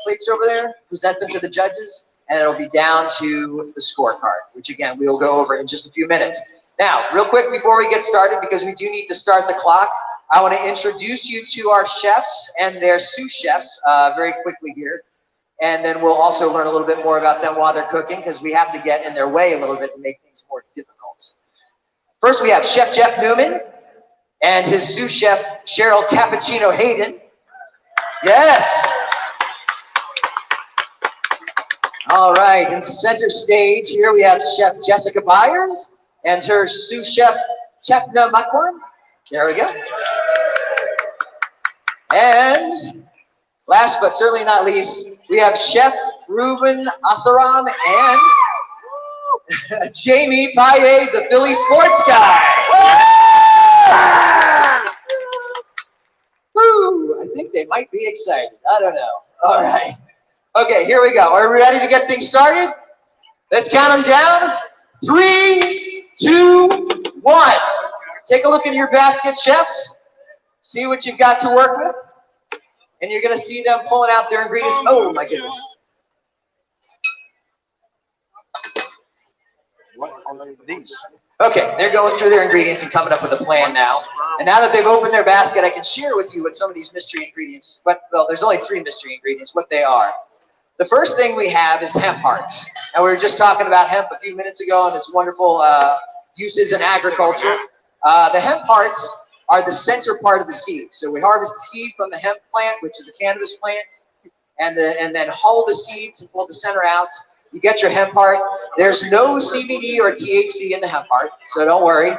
plates over there, present them to the judges, and it'll be down to the scorecard, which again, we'll go over in just a few minutes. Now, real quick before we get started, because we do need to start the clock, I want to introduce you to our chefs and their sous chefs very quickly here. And then we'll also learn a little bit more about them while they're cooking, because we have to get in their way a little bit to make things more difficult. First, we have Chef Jeff Newman and his sous chef, Cheryl Cappuccino Hayden. Yes! All right, in center stage here we have Chef Jessica Byers and her sous chef, Chepna Makwan. There we go. And last but certainly not least, we have Chef Reuben Asaram and Jamie Paye, the Philly sports guy. Woo! I think they might be excited. I don't know. All right. Okay, here we go. Are we ready to get things started? Let's count them down. 3, 2, 1. Take a look in your basket, chefs. See what you've got to work with. And you're going to see them pulling out their ingredients. Oh, my goodness. What are these? Okay, they're going through their ingredients and coming up with a plan now. And now that they've opened their basket, I can share with you what some of these mystery ingredients, well, there's only 3 mystery ingredients, what they are. The first thing we have is hemp hearts. Now, we were just talking about hemp a few minutes ago and its wonderful uses in agriculture. The hemp hearts are the center part of the seed. So we harvest the seed from the hemp plant, which is a cannabis plant, and then hull the seed to pull the center out. You get your hemp heart. There's no CBD or THC in the hemp heart, so don't worry.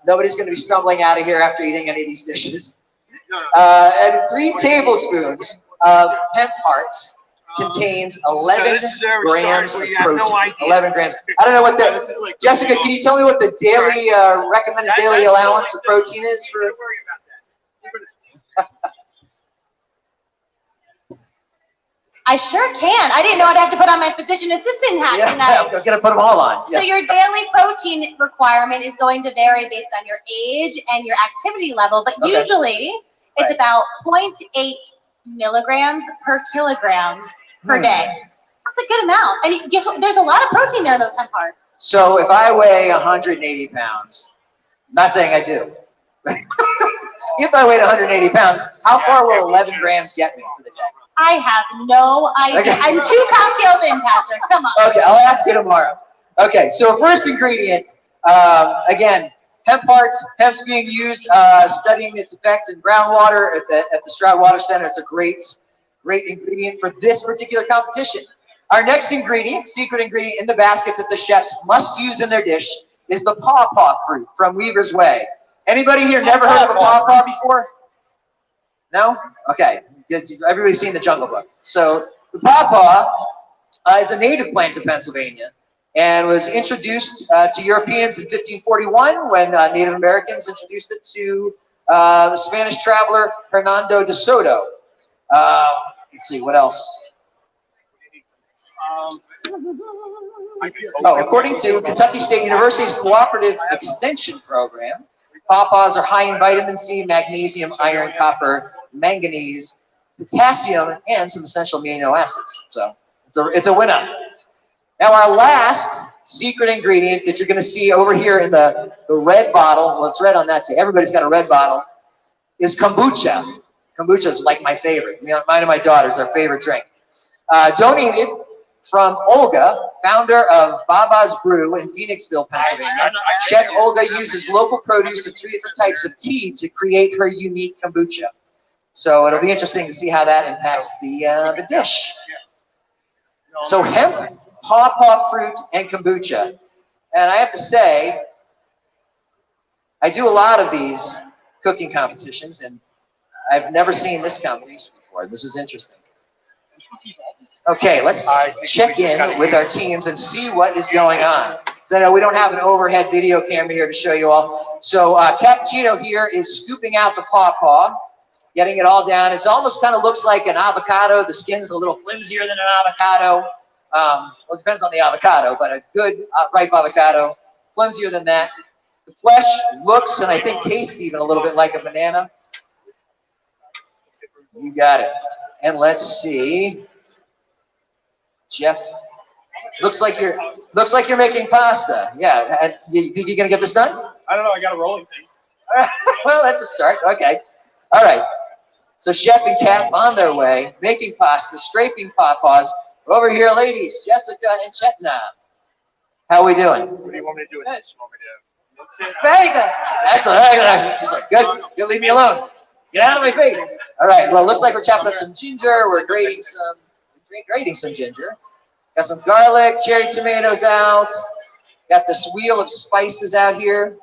Nobody's going to be stumbling out of here after eating any of these dishes. And 3 tablespoons of hemp hearts contains 11 grams of protein. No 11 grams. I don't know what the, Jessica, can you tell me what the daily, recommended daily allowance of protein is for? Don't worry about that. I sure can. I didn't know I'd have to put on my physician assistant hat tonight. I'm going to put them all on. So your daily protein requirement is going to vary based on your age and your activity level, but usually it's about 0.8 milligrams per kilogram per day. That's a good amount. And guess what? There's a lot of protein there in those hemp hearts. So if I weigh 180 pounds, I'm not saying I do. If I weighed 180 pounds, how far will 11 grams get me for the day? I have no idea. Okay. I'm 2 cocktails in, Patrick. Come on. Okay, I'll ask you tomorrow. Okay, so first ingredient, again, hemp hearts. Hemp's being used, studying its effect in groundwater at the Stroud Water Center. It's a great ingredient for this particular competition. Our next ingredient, secret ingredient in the basket that the chefs must use in their dish is the pawpaw fruit from Weaver's Way. Anybody here never heard of a pawpaw before? No? Okay. Everybody's seen the Jungle Book. So the pawpaw is a native plant of Pennsylvania and was introduced to Europeans in 1541 when Native Americans introduced it to the Spanish traveler Hernando de Soto. Let's see, what else? According to Kentucky State University's Cooperative Extension Program, pawpaws are high in vitamin C, magnesium, iron, copper, manganese, potassium, and some essential amino acids. So it's a winner. Now our last secret ingredient that you're going to see over here in the red bottle, well, it's red on that too. Everybody's got a red bottle, is kombucha. Kombucha is like my favorite. Mine and my daughter's our favorite drink. Donated from Olga, founder of Baba's Brew in Phoenixville, Pennsylvania. Chef Olga uses local produce and 3 different types of tea to create her unique kombucha. So it'll be interesting to see how that impacts the dish. So hemp, pawpaw fruit, and kombucha. And I have to say, I do a lot of these cooking competitions, and I've never seen this combination before. This is interesting. Okay, let's check in with our teams and see what is going on. So I know we don't have an overhead video camera here to show you all. So Cappuccino here is scooping out the pawpaw, getting it all down. It almost kind of looks like an avocado. The skin's a little flimsier than an avocado. Well, it depends on the avocado, but a good ripe avocado, flimsier than that. The flesh looks and I think tastes even a little bit like a banana. You got it. And let's see. Jeff, looks like you're making pasta. Yeah, and you think you're gonna get this done? I don't know. I got a rolling thing. Well, that's a start. Okay. All right. So Chef and Kat on their way, making pasta, scraping pawpaws. Over here, ladies, Jessica and Chetna. How are we doing? What do you want me to do with this? You want me to mix it? Very good. Excellent. Excellent. She's like, good. Good. Leave me alone. Get out of my face. All right. Well, it looks like we're chopping up some ginger. We're grating some ginger. Got some garlic, cherry tomatoes out. Got this wheel of spices out here.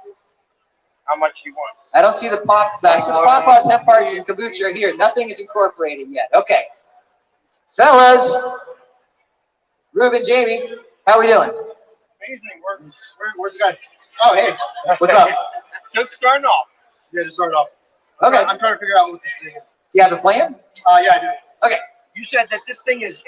How much do you want? I don't see the pawpaws, hemp hearts, and kombucha are here. Nothing is incorporated yet. Okay. Fellas, Reuben, Jamie, how are we doing? Amazing. Where's the guy? Oh, hey. What's up? Just starting off. Yeah, just starting off. Okay. I'm trying to figure out what this thing is. Do you have a plan? Yeah, I do. Okay. You said that this thing is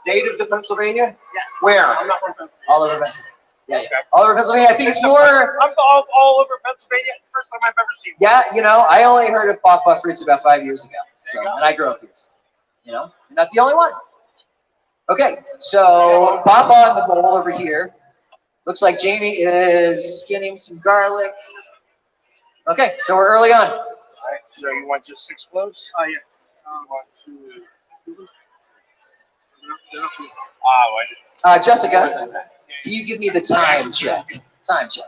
native to Pennsylvania? Yes. Where? I'm not from Pennsylvania. All over Pennsylvania. Yeah, Okay. All over Pennsylvania. I think it's more. I'm all over Pennsylvania. It's the first time I've ever seen one. Yeah, you know, I only heard of pawpaw fruits about 5 years ago. So, There you go. and I grew up here. So, you know, you're not the only one. Okay, so pawpaw in the bowl over here. Looks like Jamie is skinning some garlic. Okay, so we're early on. All right. So you want just 6 cloves? Yes. 1, 2. Jessica, can you give me the time check? Time check.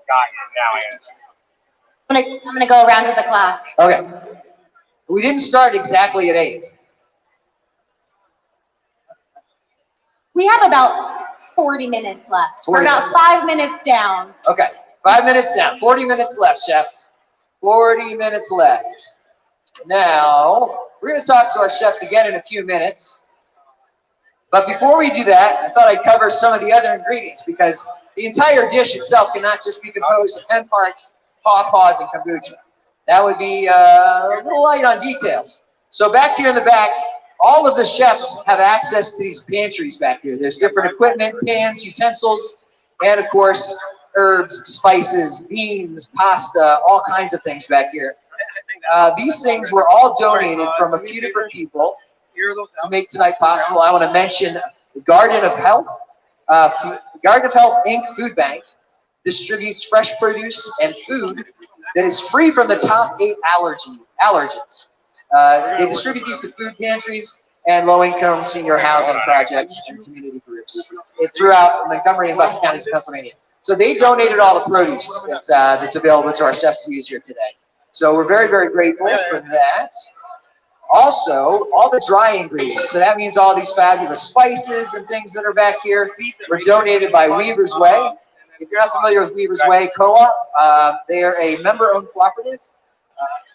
Got it. Now I am. I'm gonna go around to the clock. Okay. We didn't start exactly at 8. We have about 40 minutes left. 40 We're about minutes. 5 minutes down. Okay, 5 minutes down. 40 minutes left, chefs. 40 minutes left. Now, we're going to talk to our chefs again in a few minutes. But before we do that, I thought I'd cover some of the other ingredients because the entire dish itself cannot just be composed of hemp hearts, pawpaws, and kombucha. That would be a little light on details. So back here in the back, all of the chefs have access to these pantries back here. There's different equipment, pans, utensils, and of course, herbs, spices, beans, pasta, all kinds of things back here. These things were all donated from a few different people to make tonight possible. I want to mention the Garden of Health. Garden of Health Inc. Food Bank distributes fresh produce and food that is free from the top 8 allergens. They distribute these to food pantries and low-income senior housing projects and community groups throughout Montgomery and Bucks counties, Pennsylvania. So they donated all the produce that's available to our chefs to use here today. So we're very, very grateful for that. Also, all the dry ingredients. So that means all these fabulous spices and things that are back here were donated by Weaver's Way. If you're not familiar with Weaver's Way Co-op, they are a member-owned cooperative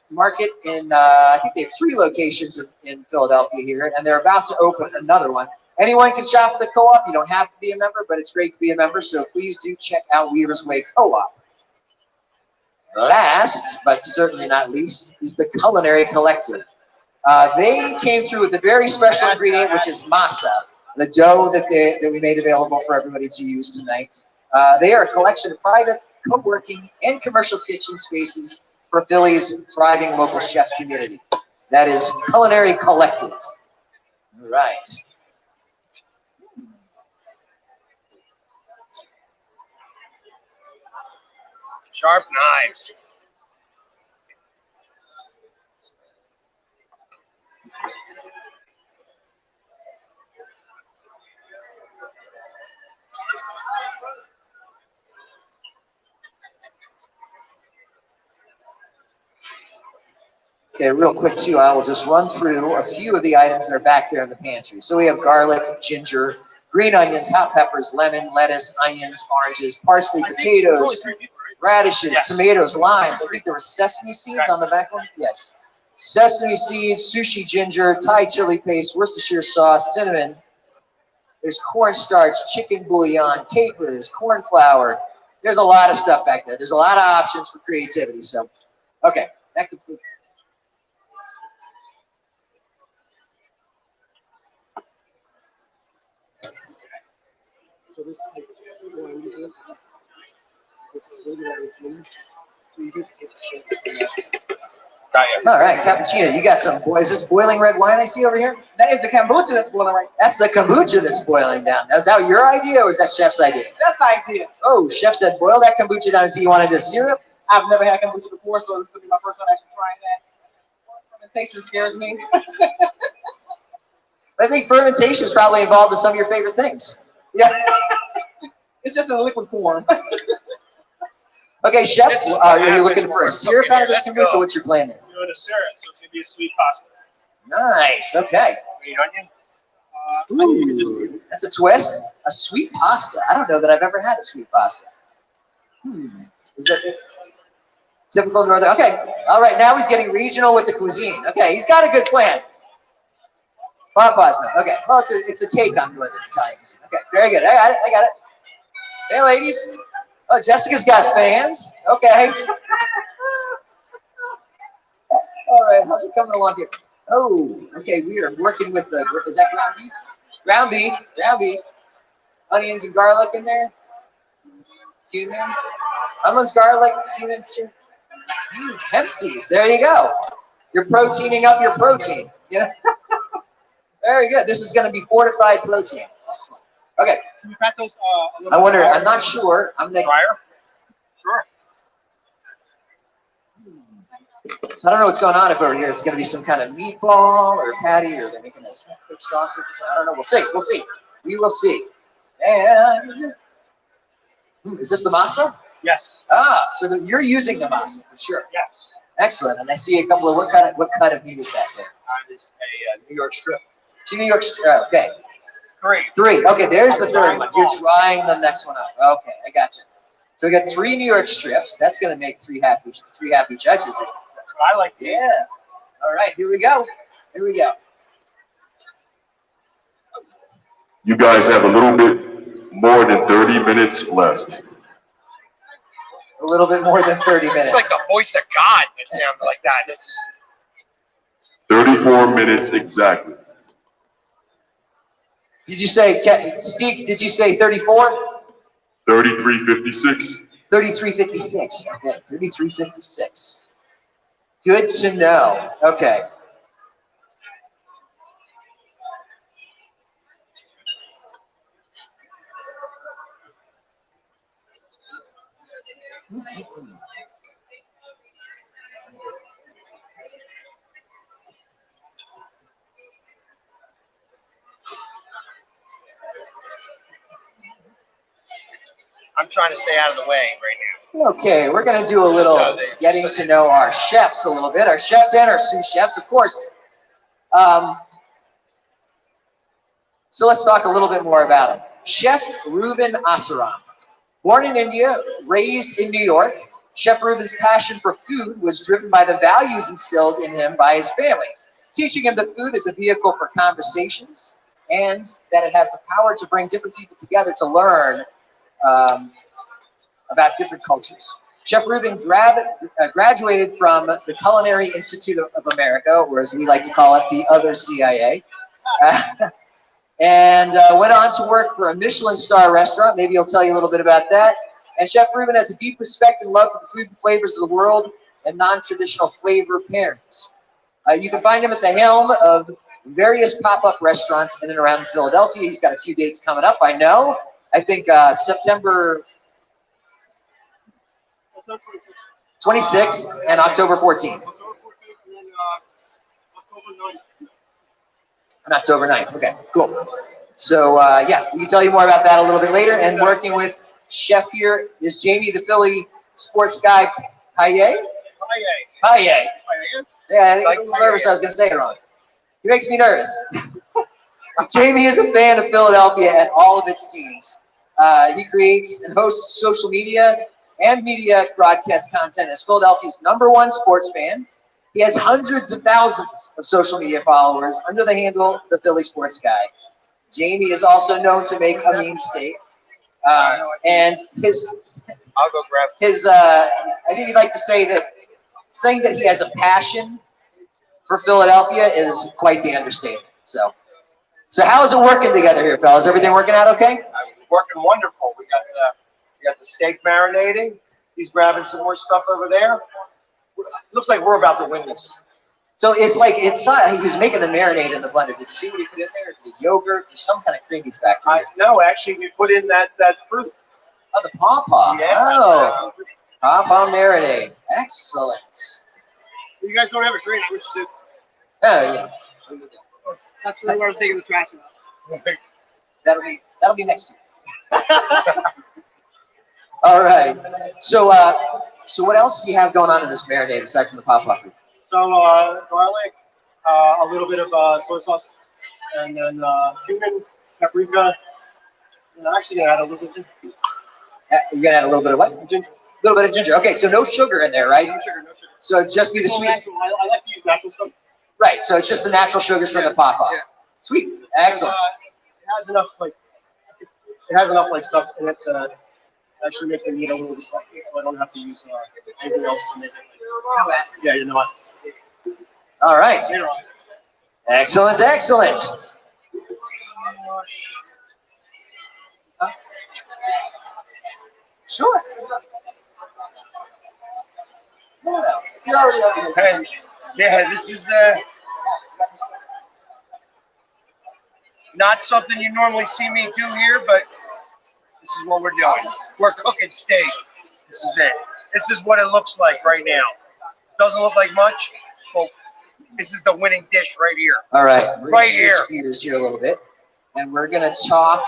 market in, I think they have 3 locations in Philadelphia here, and they're about to open another one. Anyone can shop at the co-op. You don't have to be a member, but it's great to be a member, so please do check out Weaver's Way Co-op. Last, but certainly not least, is the Culinary Collective. They came through with a very special ingredient, which is masa, the dough that we made available for everybody to use tonight. They are a collection of private, co-working, and commercial kitchen spaces for Philly's thriving local chef community. That is Culinary Collective. All right. Sharp knives. Okay, real quick too, I will just run through a few of the items that are back there in the pantry. So we have garlic, ginger, green onions, hot peppers, lemon, lettuce, onions, oranges, parsley, potatoes, radishes, tomatoes, limes. I think there were sesame seeds on the back one. Yes. Sesame seeds, sushi ginger, Thai chili paste, Worcestershire sauce, cinnamon. There's cornstarch, chicken bouillon, capers, corn flour. There's a lot of stuff back there. There's a lot of options for creativity. So, okay, that completes. So this so you just Got you. All right, cappuccino. You got some. Is this boiling red wine I see over here? That is the kombucha that's boiling right now. That's the kombucha that's boiling down. Is that your idea or is that chef's idea? That's the idea. Oh, chef said boil that kombucha down until you wanted a syrup. I've never had kombucha before, so this will be my first time actually trying that. Fermentation scares me. I think fermentation is probably involved in some of your favorite things. Yeah. It's just in a liquid form. Okay, chef, This is are what you looking happens for a when syrup we're out of this cooking. Let's kombucha? go. What's your plan there? We're doing a syrup, so it's gonna be a sweet pasta. Nice. Okay. Green onion. Ooh, that's a twist. A sweet pasta. I don't know that I've ever had a sweet pasta. Is that typical northern? Okay. All right. Now he's getting regional with the cuisine. Okay. He's got a good plan. Papa's now. Okay. Well, it's a take on northern Italian cuisine. Okay. Very good. I got it. Hey, ladies. Oh, Jessica's got fans. Okay. All right. How's it coming along here? Oh, okay. We are working with the. Is that ground beef? Ground beef. Ground beef. Onions and garlic in there. Cumin. Onions, garlic, cumin. Hemp seeds. There you go. You're proteining up your protein. You know? Very good. This is going to be fortified protein. Excellent. Okay. Can you cut those a little I wonder. bit I'm not sure. I'm the. drier? Sure. So I don't know what's going on over here. It's going to be some kind of meatball or patty, or they're making a quick sausage. I don't know. We'll see. We'll see. We will see. And is this the masa? Yes. Ah, so you're using the masa for sure. Yes. Excellent. And I see a couple of what cut of meat is that there? That is a New York strip. 2 New York. Okay. 3. 3. Okay. There's the third one. You're trying the next one up. Okay, I got you. So we got 3 New York strips. That's going to make 3 happy judges. That's what I like to eat. Yeah. All right. Here we go. Here we go. You guys have a little bit more than 30 minutes left. A little bit more than 30 minutes. It's like the voice of God that sounds like that. It's 34 minutes exactly. Did you say, Steve, did you say 34? 33:56. 33:56. Okay, 33:56. Good to know. Okay. I'm trying to stay out of the way right now. Okay, we're going to do a little getting to know our chefs a little bit. Our chefs and our sous chefs, of course. So let's talk a little bit more about him. Chef Reuben Asaram. Born in India, raised in New York, Chef Reuben's passion for food was driven by the values instilled in him by his family, teaching him that food is a vehicle for conversations and that it has the power to bring different people together to learn about different cultures. Chef Reuben graduated from the Culinary Institute of America, or as we like to call it, the other CIA, and went on to work for a Michelin star restaurant. Maybe he'll tell you a little bit about that. And Chef Reuben has a deep respect and love for the food and flavors of the world and non-traditional flavor pairings. You can find him at the helm of various pop-up restaurants in and around Philadelphia. He's got a few dates coming up, I know. I think September 26th and October 14th. And October 9th. Okay, cool. So, yeah, we can tell you more about that a little bit later. And working with chef here is Jamie, the Philly sports guy, Paye. Yeah, I'm a little nervous I was going to say it wrong. He makes me nervous. Jamie is a fan of Philadelphia and all of its teams. He creates and hosts social media and media broadcast content as Philadelphia's #1 sports fan. He has hundreds of thousands of social media followers under the handle The Philly Sports Guy. Jamie is also known to make a mean steak. And I'll go grab I think he'd like to say that saying that he has a passion for Philadelphia is quite the understatement. So how is it working together here, fellas? Everything working out okay? Working wonderful. We got the steak marinating. He's grabbing some more stuff over there. Looks like we're about to win this. So it's like, it's not, he was making the marinade in the blender. Did you see what he put in there? Is it yogurt? There's some kind of creamy factor. No, actually, we put in that fruit. Oh, the pawpaw. Yeah. Oh, pawpaw marinade. Excellent. You guys don't have a drink. What you do? Oh, yeah. That's really what I was taking the trash out. That'll be next year. All right. So what else do you have going on in this marinade aside from the pawpaw fruit? So garlic, a little bit of soy sauce, and then cumin, paprika. And I'm actually gonna add a little bit of ginger. You're gonna add a little bit of what? Ginger. A little bit of ginger. Okay, so no sugar in there, right? No sugar, no sugar. So it's just be the It's all sweet. natural. I like to use natural stuff. Right. So it's just the natural sugars from the pawpaw. Yeah. Sweet. Excellent. It has enough like stuff in it to actually make the meat a little bit softer, so I don't have to use anything else to make it. Yeah, you know what? All right. Later on. Excellent. Excellent. Sure. No. You're already over here. Hey, yeah, this is not something you normally see me do here, but this is what we're doing. We're cooking steak. This is it. This is what it looks like right now. Doesn't look like much, but this is the winning dish right here. All right. We're Right gonna here. switch gears here a little bit, and we're gonna talk.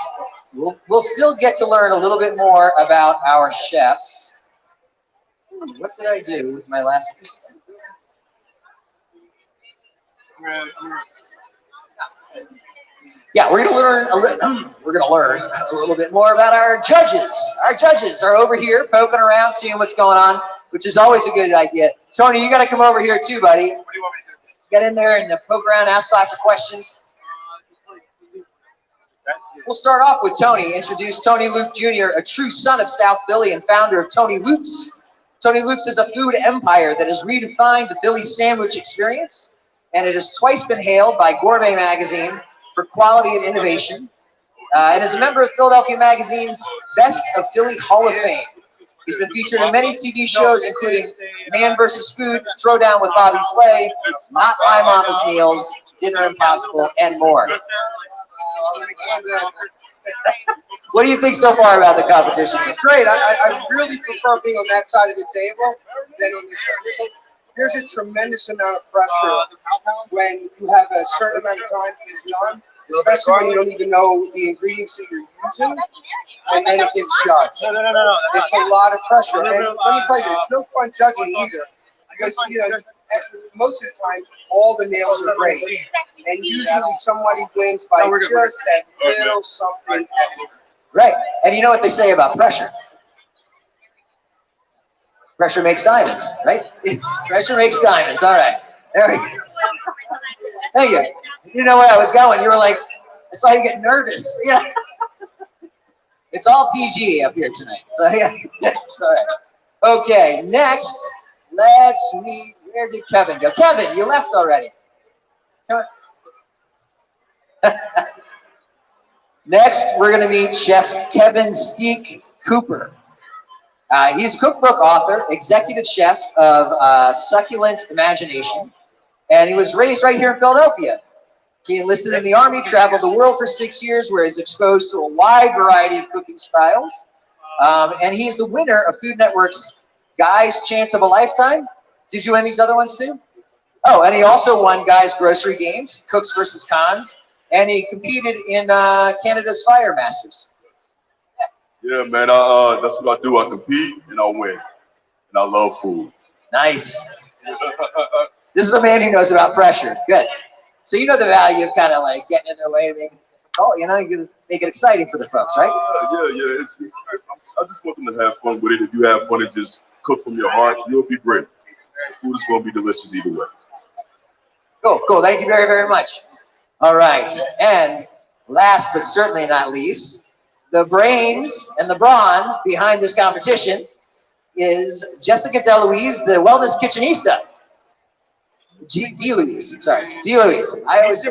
We'll still get to learn a little bit more about our chefs. What did I do with my last piece? Yeah, we're gonna learn a little bit more about our judges. Our judges are over here poking around, seeing what's going on, which is always a good idea. Tony, you got to come over here too, buddy. What do you want me to do? Get in there and poke around, ask lots of questions. We'll start off with Tony. Introduce Tony Luke Jr., a true son of South Philly and founder of Tony Luke's. Tony Luke's is a food empire that has redefined the Philly sandwich experience, and it has twice been hailed by Gourmet Magazine for quality and innovation, and is a member of Philadelphia Magazine's Best of Philly Hall of Fame. He's been featured in many TV shows, including Man vs. Food, Throwdown with Bobby Flay, Not My Mama's Meals, Dinner Impossible, and more. What do you think so far about the competition? Great. I really prefer being on that side of the table than on this side. There's a tremendous amount of pressure when you have a certain amount of time to get it done, especially when you don't even know the ingredients that you're using, and then it gets judged. No. It's a lot of pressure. And let me tell you, it's no fun judging either, because most of the time, all the nails are great, and usually somebody wins by just that little something extra. Right, and you know what they say about pressure? Pressure makes diamonds, right? Pressure makes diamonds. All right. There we go. Thank you. You know where I was going. You were like, I saw you get nervous. Yeah. It's all PG up here tonight. So yeah, that's all right. Okay, next, let's meet. Where did Kevin go? Kevin, you left already. Come on. Next, we're going to meet Chef Kevin Steak Cooper. He's a cookbook author, executive chef of Succulent Imagination, and he was raised right here in Philadelphia. He enlisted in the Army, traveled the world for 6 years, where he's exposed to a wide variety of cooking styles, and he's the winner of Food Network's Guy's Chance of a Lifetime. Did you win these other ones too? Oh, and he also won Guy's Grocery Games, Cooks versus Cons, and he competed in Canada's Fire Masters. Yeah, man, that's what I do. I compete and I win. And I love food. Nice. This is a man who knows about pressure. Good. So you know the value of kind of like getting in their way and making it difficult. You know, you can make it exciting for the folks, right? Yeah. I just want them to have fun with it. If you have fun and just cook from your heart, you'll be great. The food is going to be delicious either way. Cool. Thank you very, very much. All right. And last but certainly not least, the brains and the brawn behind this competition is Jessica DeLuise, the wellness kitchenista. DeLuise. I always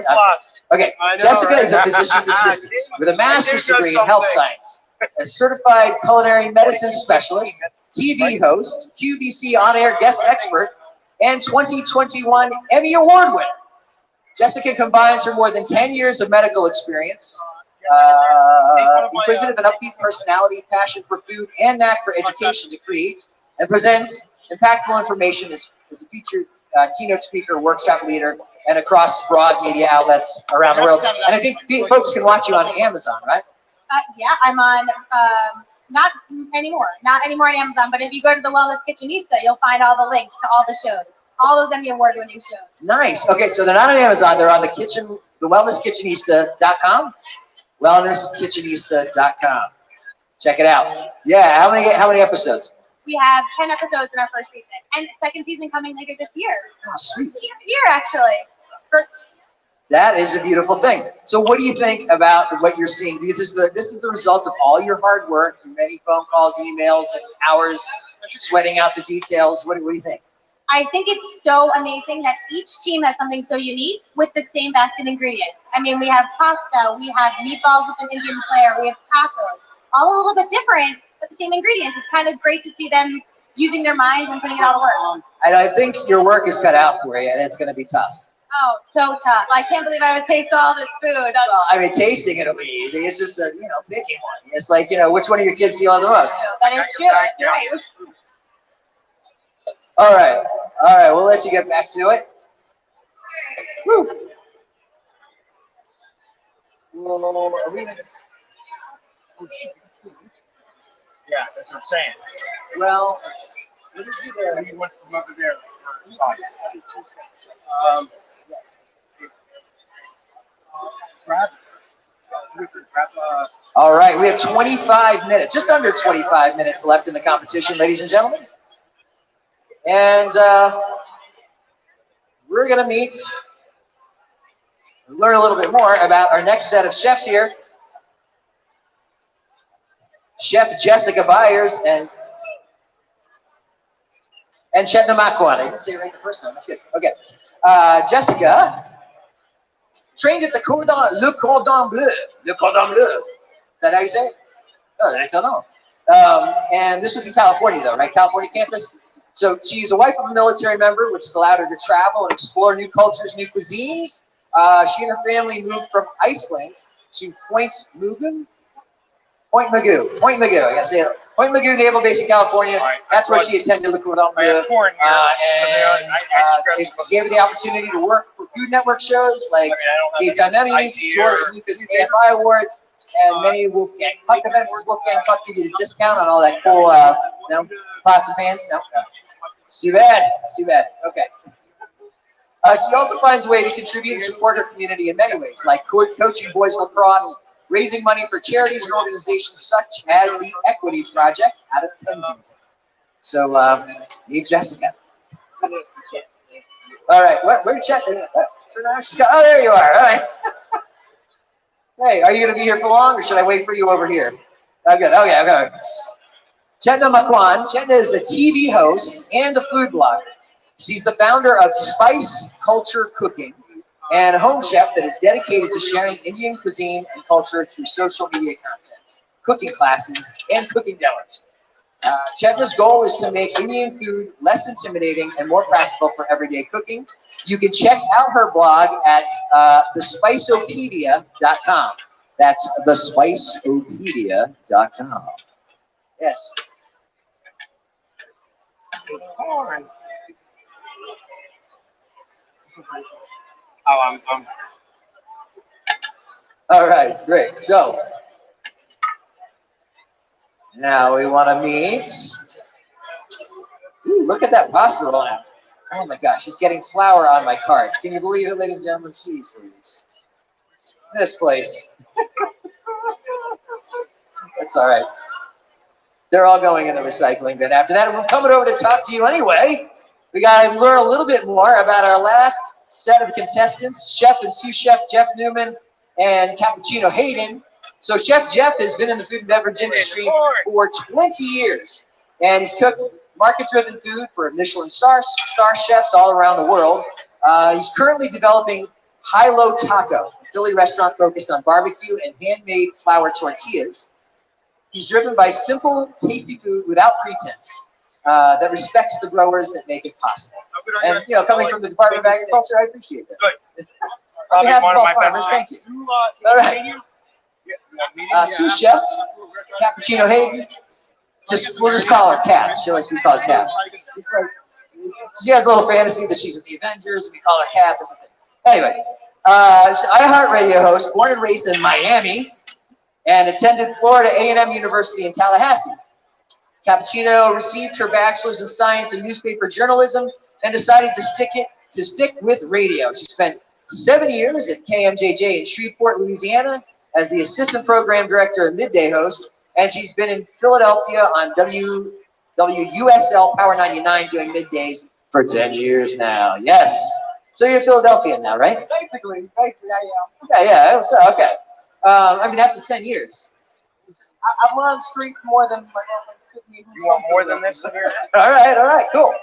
okay. Jessica is a physician's assistant with a master's degree in health science, a certified culinary medicine specialist, TV host, QVC on-air guest expert, and 2021 Emmy Award winner. Jessica combines her more than 10 years of medical experience, inquisitive and upbeat personality, passion for food, and knack for education to create and present impactful information as a featured keynote speaker, workshop leader, and across broad media outlets around the world. And I think folks can watch you on Amazon, right? Yeah, I'm on, not anymore on Amazon, but if you go to the Wellness Kitchenista, you'll find all the links to all the shows, all those Emmy Award winning shows. Nice. Okay, so they're not on Amazon, they're on the wellnesskitchenista.com. Wellnesskitchenista.com. Check it out. Yeah, how many episodes? We have 10 episodes in our first season, and second season coming later this year. Oh, sweet. Here, actually. That is a beautiful thing. So what do you think about what you're seeing? Because this is the result of all your hard work, your many phone calls, emails, and hours sweating out the details. What do you think? I think it's so amazing that each team has something so unique with the same basket ingredient. I mean, we have pasta, we have meatballs with an Indian flair, we have tacos, all a little bit different, but the same ingredients. It's kind of great to see them using their minds and putting it all to work. And I think your work is cut out for you, and it's going to be tough. Oh, so tough. I can't believe I would taste all this food. Well, I mean, tasting it'll be easy. It's just picking one. It's like, which one of your kids do you love the most? That is true. You're right. All right. We'll let you get back to it. Woo. Well, are we gonna... Yeah, that's what I'm saying. Well, We went from over there. All right, we have 25 minutes, just under 25 minutes left in the competition, ladies and gentlemen. And we're going to learn a little bit more about our next set of chefs here. Chef Jessica Byers and Chetna Makwan. I didn't say it right the first time. That's good. Okay. Jessica trained at the Le Cordon Bleu. Le Cordon Bleu. Is that how you say it? Oh, I don't know. And this was in California, though, right? California campus. So she's a wife of a military member, which has allowed her to travel and explore new cultures, new cuisines. She and her family moved from Iceland to Point Mugu. I gotta say it. Point Mugu Naval Base in California. That's where she attended Le Cordon Bleu. And it gave her the opportunity to work for Food Network shows like Daytime Emmys, George Lucas AFI Awards, and many Wolfgang Puck events. Wolfgang Puck give you the discount on all that cool pots and pans. No. It's too bad. Okay. She also finds a way to contribute and support her community in many ways, like coaching boys lacrosse, raising money for charities and organizations such as the Equity Project out of Kensington. So, meet Jessica. All right, where'd Chetna? Oh, there you are. All right. Hey, are you going to be here for long, or should I wait for you over here? Oh, good. Okay. Chetna Makwan. Chetna is a TV host and a food blogger. She's the founder of Spice Culture Cooking, and a home chef that is dedicated to sharing Indian cuisine and culture through social media content, cooking classes, and cooking demos. Chetna's goal is to make Indian food less intimidating and more practical for everyday cooking. You can check out her blog at thespiceopedia.com. That's thespiceopedia.com. Yes. It's corn. Oh, I'm. All right, great. So now we want to meet. Ooh, look at that pasta roll now. Oh my gosh, she's getting flour on my cards. Can you believe it, ladies and gentlemen? Jeez, Louise. This place. That's all right. They're all going in the recycling bin. After that, we're coming over to talk to you anyway. We got to learn a little bit more about our last set of contestants, Chef and sous chef Jeff Newman and Cappuccino Hayden. So Chef Jeff has been in the food and beverage industry for 20 years, and he's cooked market-driven food for Michelin star chefs all around the world. He's currently developing High-Low Taco, a Philly restaurant focused on barbecue and handmade flour tortillas. He's driven by simple, tasty food without pretense. that respects the growers that make it possible. And, you know, coming from the Department of Agriculture, I appreciate that. Good. On behalf One of of all my farmers, best. thank you. All right. Sous chef, Cappuccino Hayden. We'll just call her Cap. She likes to be called Cap. She has a little fantasy that she's in the Avengers, and we call her Cap. It's a thing. Anyway, iHeartRadio host, born and raised in Miami, and attended Florida A&M University in Tallahassee. Cappuccino received her bachelor's in science and newspaper journalism and decided to stick with radio. She spent 7 years at KMJJ in Shreveport, Louisiana, as the assistant program director and midday host, and she's been in Philadelphia on WUSL Power 99 doing middays for 10 years now. Yes. So you're Philadelphian now, right? Basically, I am. Yeah. So, okay. I mean, after 10 years. I've learned streets more than my girlfriend. You want more than this in here? All right, cool.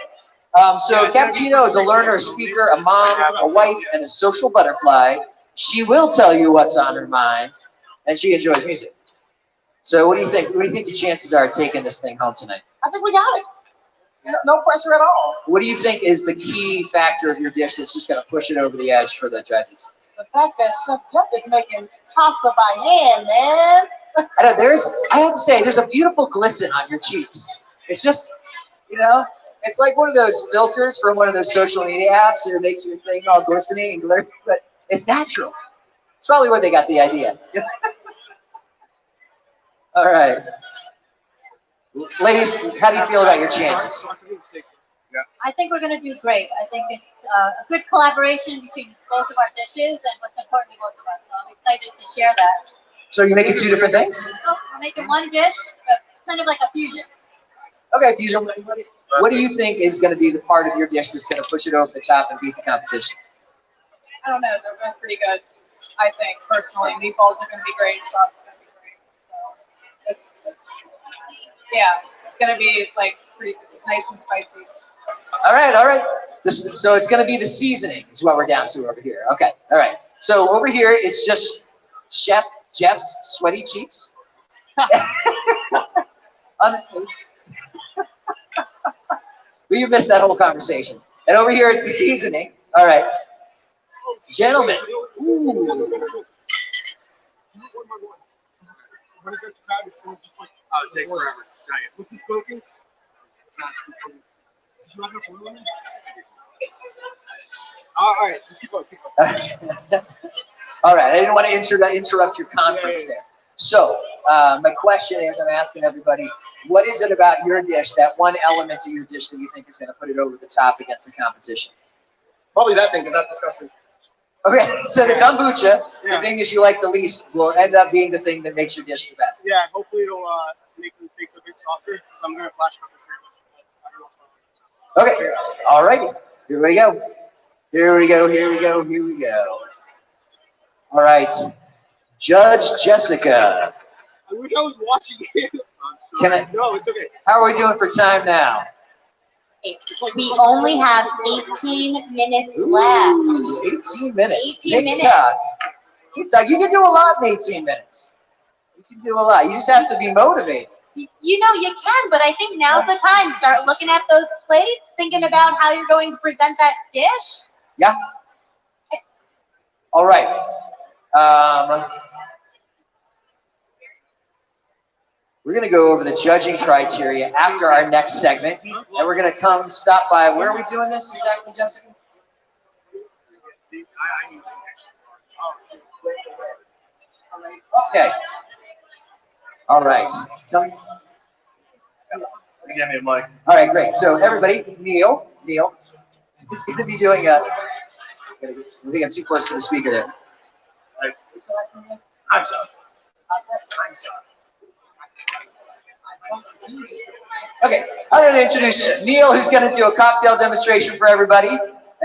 So Cappuccino is a learner, a speaker, a mom, a wife, and a social butterfly. She will tell you what's on her mind, and she enjoys music. So what do you think? What do you think the chances are of taking this thing home tonight? I think we got it. No pressure at all. What do you think is the key factor of your dish that's just going to push it over the edge for the judges? The fact that Chef Jeff is making pasta by hand, man. I have to say, there's a beautiful glisten on your cheeks. It's just, you know, it's like one of those filters from one of those social media apps that makes your thing all glistening and glitter, but it's natural. It's probably where they got the idea. All right. Ladies, how do you feel about your chances? I think we're going to do great. I think it's a good collaboration between both of our dishes and what's important to both of us. So I'm excited to share that. So you're making two different things? Oh, we're making one dish, but kind of like a fusion. Okay, fusion. What do you think is going to be the part of your dish that's going to push it over the top and beat the competition? I don't know. They're both pretty good, I think, personally. Meatballs are going to be great. Sauce is going to be great. So it's going to be like pretty nice and spicy. All right. So it's going to be the seasoning is what we're down to over here. Okay, all right. So over here, it's just Chef Jeff's sweaty cheeks. Well, you missed that whole conversation. And over here, it's the seasoning. All right. Gentlemen. Ooh. It'll take forever. What's he smoking? All right, let's keep going. All right, I didn't want to interrupt your conference there. So my question is, I'm asking everybody, what is it about your dish, that one element of your dish that you think is going to put it over the top against the competition? Probably that thing, because that's disgusting. Okay, so the kombucha, the thing that you like the least, will end up being the thing that makes your dish the best. Yeah, hopefully it'll make the steaks a bit softer. I'm going to flash up the Okay, all righty. Here we go. All right, Judge Jessica. I wish I was watching it. No, it's okay. How are we doing for time now? We only have 18 minutes left. 18 minutes. 18 minutes. TikTok. You can do a lot in 18 minutes. You can do a lot. You just have to be motivated. You know, you can, but I think now's the time. Start looking at those plates, thinking about how you're going to present that dish. Yeah. All right. We're going to go over the judging criteria after our next segment, and we're going to come stop by. Where are we doing this exactly, Jessica? Okay. All right. Tell me. Give me a mic. All right, great. So everybody, Neil is going to be doing a. I think I'm too close to the speaker there. I'm sorry. Okay, I'm going to introduce Neil, who's going to do a cocktail demonstration for everybody.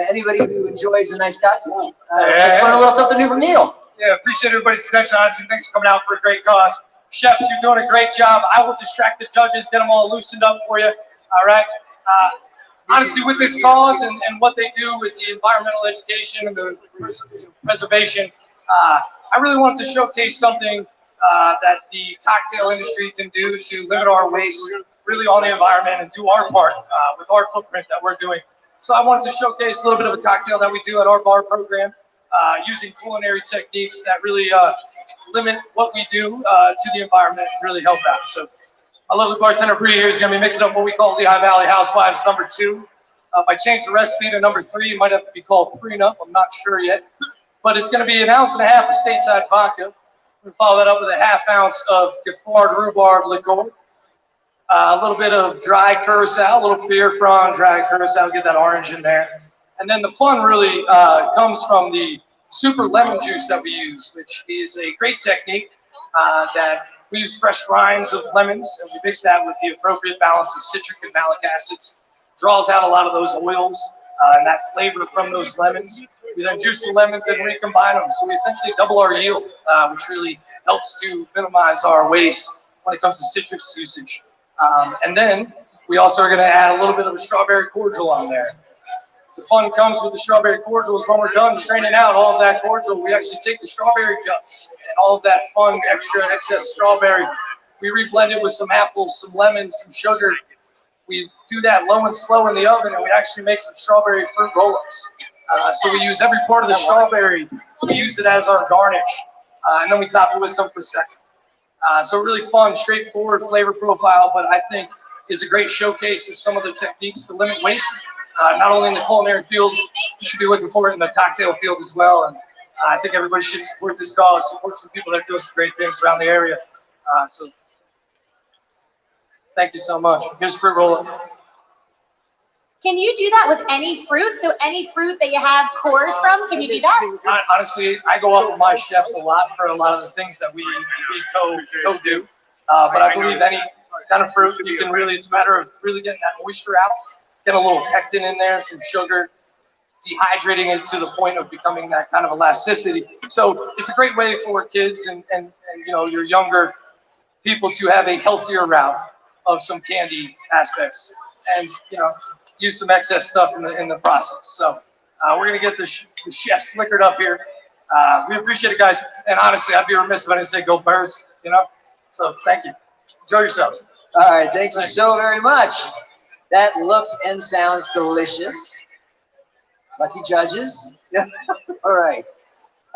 Anybody who enjoys a nice cocktail. Let's learn a little something new from Neil. Yeah, appreciate everybody's attention. Honestly, thanks for coming out for a great cause. Chefs, you're doing a great job. I will distract the judges, get them all loosened up for you. All right. Honestly, with this cause and what they do with the environmental education and the preservation, I really wanted to showcase something that the cocktail industry can do to limit our waste really on the environment and do our part with our footprint that we're doing. So I wanted to showcase a little bit of a cocktail that we do at our bar program, using culinary techniques that really limit what we do to the environment and really help out. So my lovely bartender Bree here is going to be mixing up what we call Lehigh Valley Housewives number 2. If I change the recipe to number 3, it might have to be called prenup. I'm not sure yet. But it's going to be 1.5 ounces of stateside vodka. We'll follow that up with a 1/2 ounce of Giffard rhubarb liqueur. A little bit of dry curacao, a little beer from dry curacao, get that orange in there. And then the fun really comes from the super lemon juice that we use, which is a great technique that we use fresh rinds of lemons, and we mix that with the appropriate balance of citric and malic acids. Draws out a lot of those oils and that flavor from those lemons. We then juice the lemons and recombine them. So we essentially double our yield, which really helps to minimize our waste when it comes to citrus usage. And then we also are going to add a little bit of a strawberry cordial on there. The fun comes with the strawberry cordial is when we're done straining out all of that cordial, we actually take the strawberry guts and all of that fun, extra, excess strawberry. We reblend it with some apples, some lemons, some sugar. We do that low and slow in the oven, and we actually make some strawberry fruit roll-ups. So we use every part of the strawberry. We use it as our garnish, and then we top it with some prosecco. So really fun, straightforward flavor profile, but I think is a great showcase of some of the techniques to limit waste. Not only in the culinary field, you should be looking for it in the cocktail field as well. And I think everybody should support this cause, support some people that are doing some great things around the area. So thank you so much. Here's fruit roll-up. Can you do that with any fruit? So any fruit that you have cores from, can you do that? Honestly, I go off of my chefs a lot for a lot of the things that we co-do. But I believe any kind of fruit, you can really, it's a matter of really getting that moisture out, get a little pectin in there, some sugar, dehydrating it to the point of becoming that kind of elasticity. So it's a great way for kids and you know, your younger people to have a healthier route of some candy aspects. And, you know, use some excess stuff in the process. So we're going to get the chefs liquored up here. We appreciate it, guys. And honestly, I'd be remiss if I didn't say go Birds, you know? So thank you. Enjoy yourselves. All right, thank you so very much. That looks and sounds delicious. Lucky judges. Yeah. All right.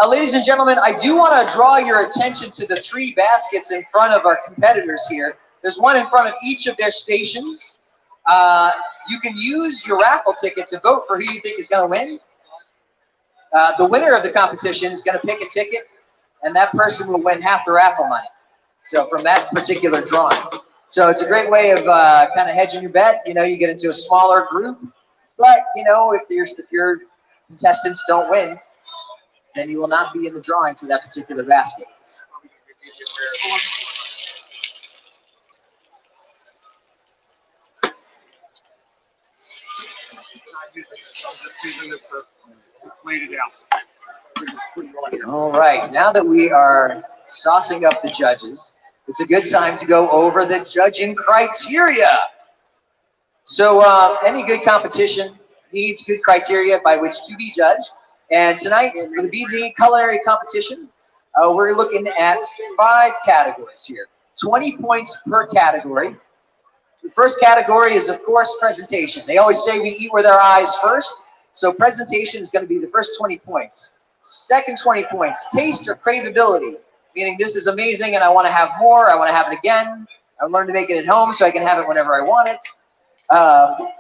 Ladies and gentlemen, I do want to draw your attention to the 3 baskets in front of our competitors here. There's one in front of each of their stations. You can use your raffle ticket to vote for who you think is going to win. The winner of the competition is going to pick a ticket, and that person will win half the raffle money. So from that particular drawing. So it's a great way of kind of hedging your bet. You know, you get into a smaller group, but you know, if your contestants don't win, then you will not be in the drawing for that particular basket. All right, now that we are saucing up the judges, it's a good time to go over the judging criteria. So any good competition needs good criteria by which to be judged. And tonight, for the BD Culinary competition, we're looking at 5 categories here. 20 points per category. The first category is, of course, presentation. They always say we eat with our eyes first. So presentation is going to be the first 20 points. Second 20 points, taste or craveability, meaning this is amazing and I want to have more, I want to have it again. I learned to make it at home so I can have it whenever I want it.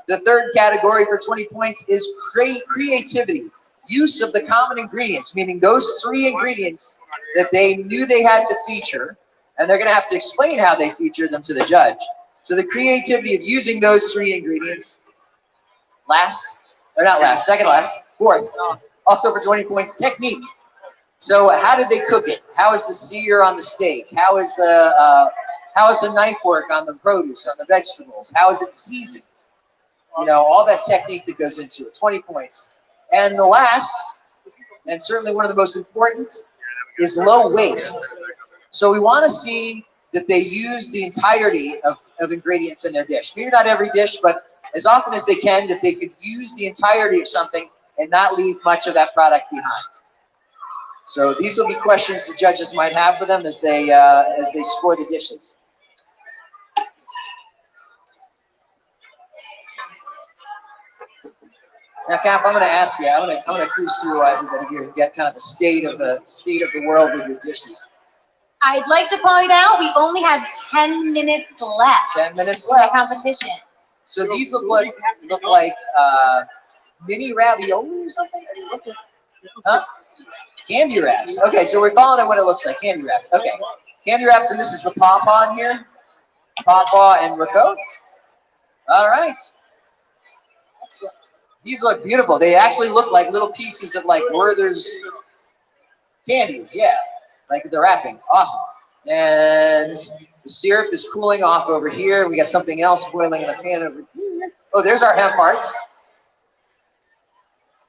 The third category for 20 points is creativity. Use of the common ingredients, meaning those 3 ingredients that they knew they had to feature, and they're going to have to explain how they feature them to the judge. So the creativity of using those 3 ingredients. Second last, fourth. Also for 20 points, technique. So how did they cook it? How is the sear on the steak? How is the knife work on the produce, on the vegetables? How is it seasoned? You know, all that technique that goes into it, 20 points. And the last, and certainly one of the most important, is low waste. So we want to see that they use the entirety of ingredients in their dish. Maybe not every dish, but as often as they can, that they could use the entirety of something and not leave much of that product behind. So these will be questions the judges might have for them as they score the dishes. Now, Cap, I'm going to ask you. I'm going to cruise through everybody here and get kind of the state of the world with your dishes. I'd like to point out we only have 10 minutes left. 10 minutes for the left. competition. So these look like mini ravioli or something. Huh? Candy wraps. Okay, so we're calling it what it looks like. Candy wraps. Okay, candy wraps, and this is the pawpaw here. Pawpaw and ricotta. All right. Excellent. These look beautiful. They actually look like little pieces of like Werther's candies. Yeah, like the wrapping. Awesome. And the syrup is cooling off over here. We got something else boiling in the pan over here. Oh, there's our hemp hearts.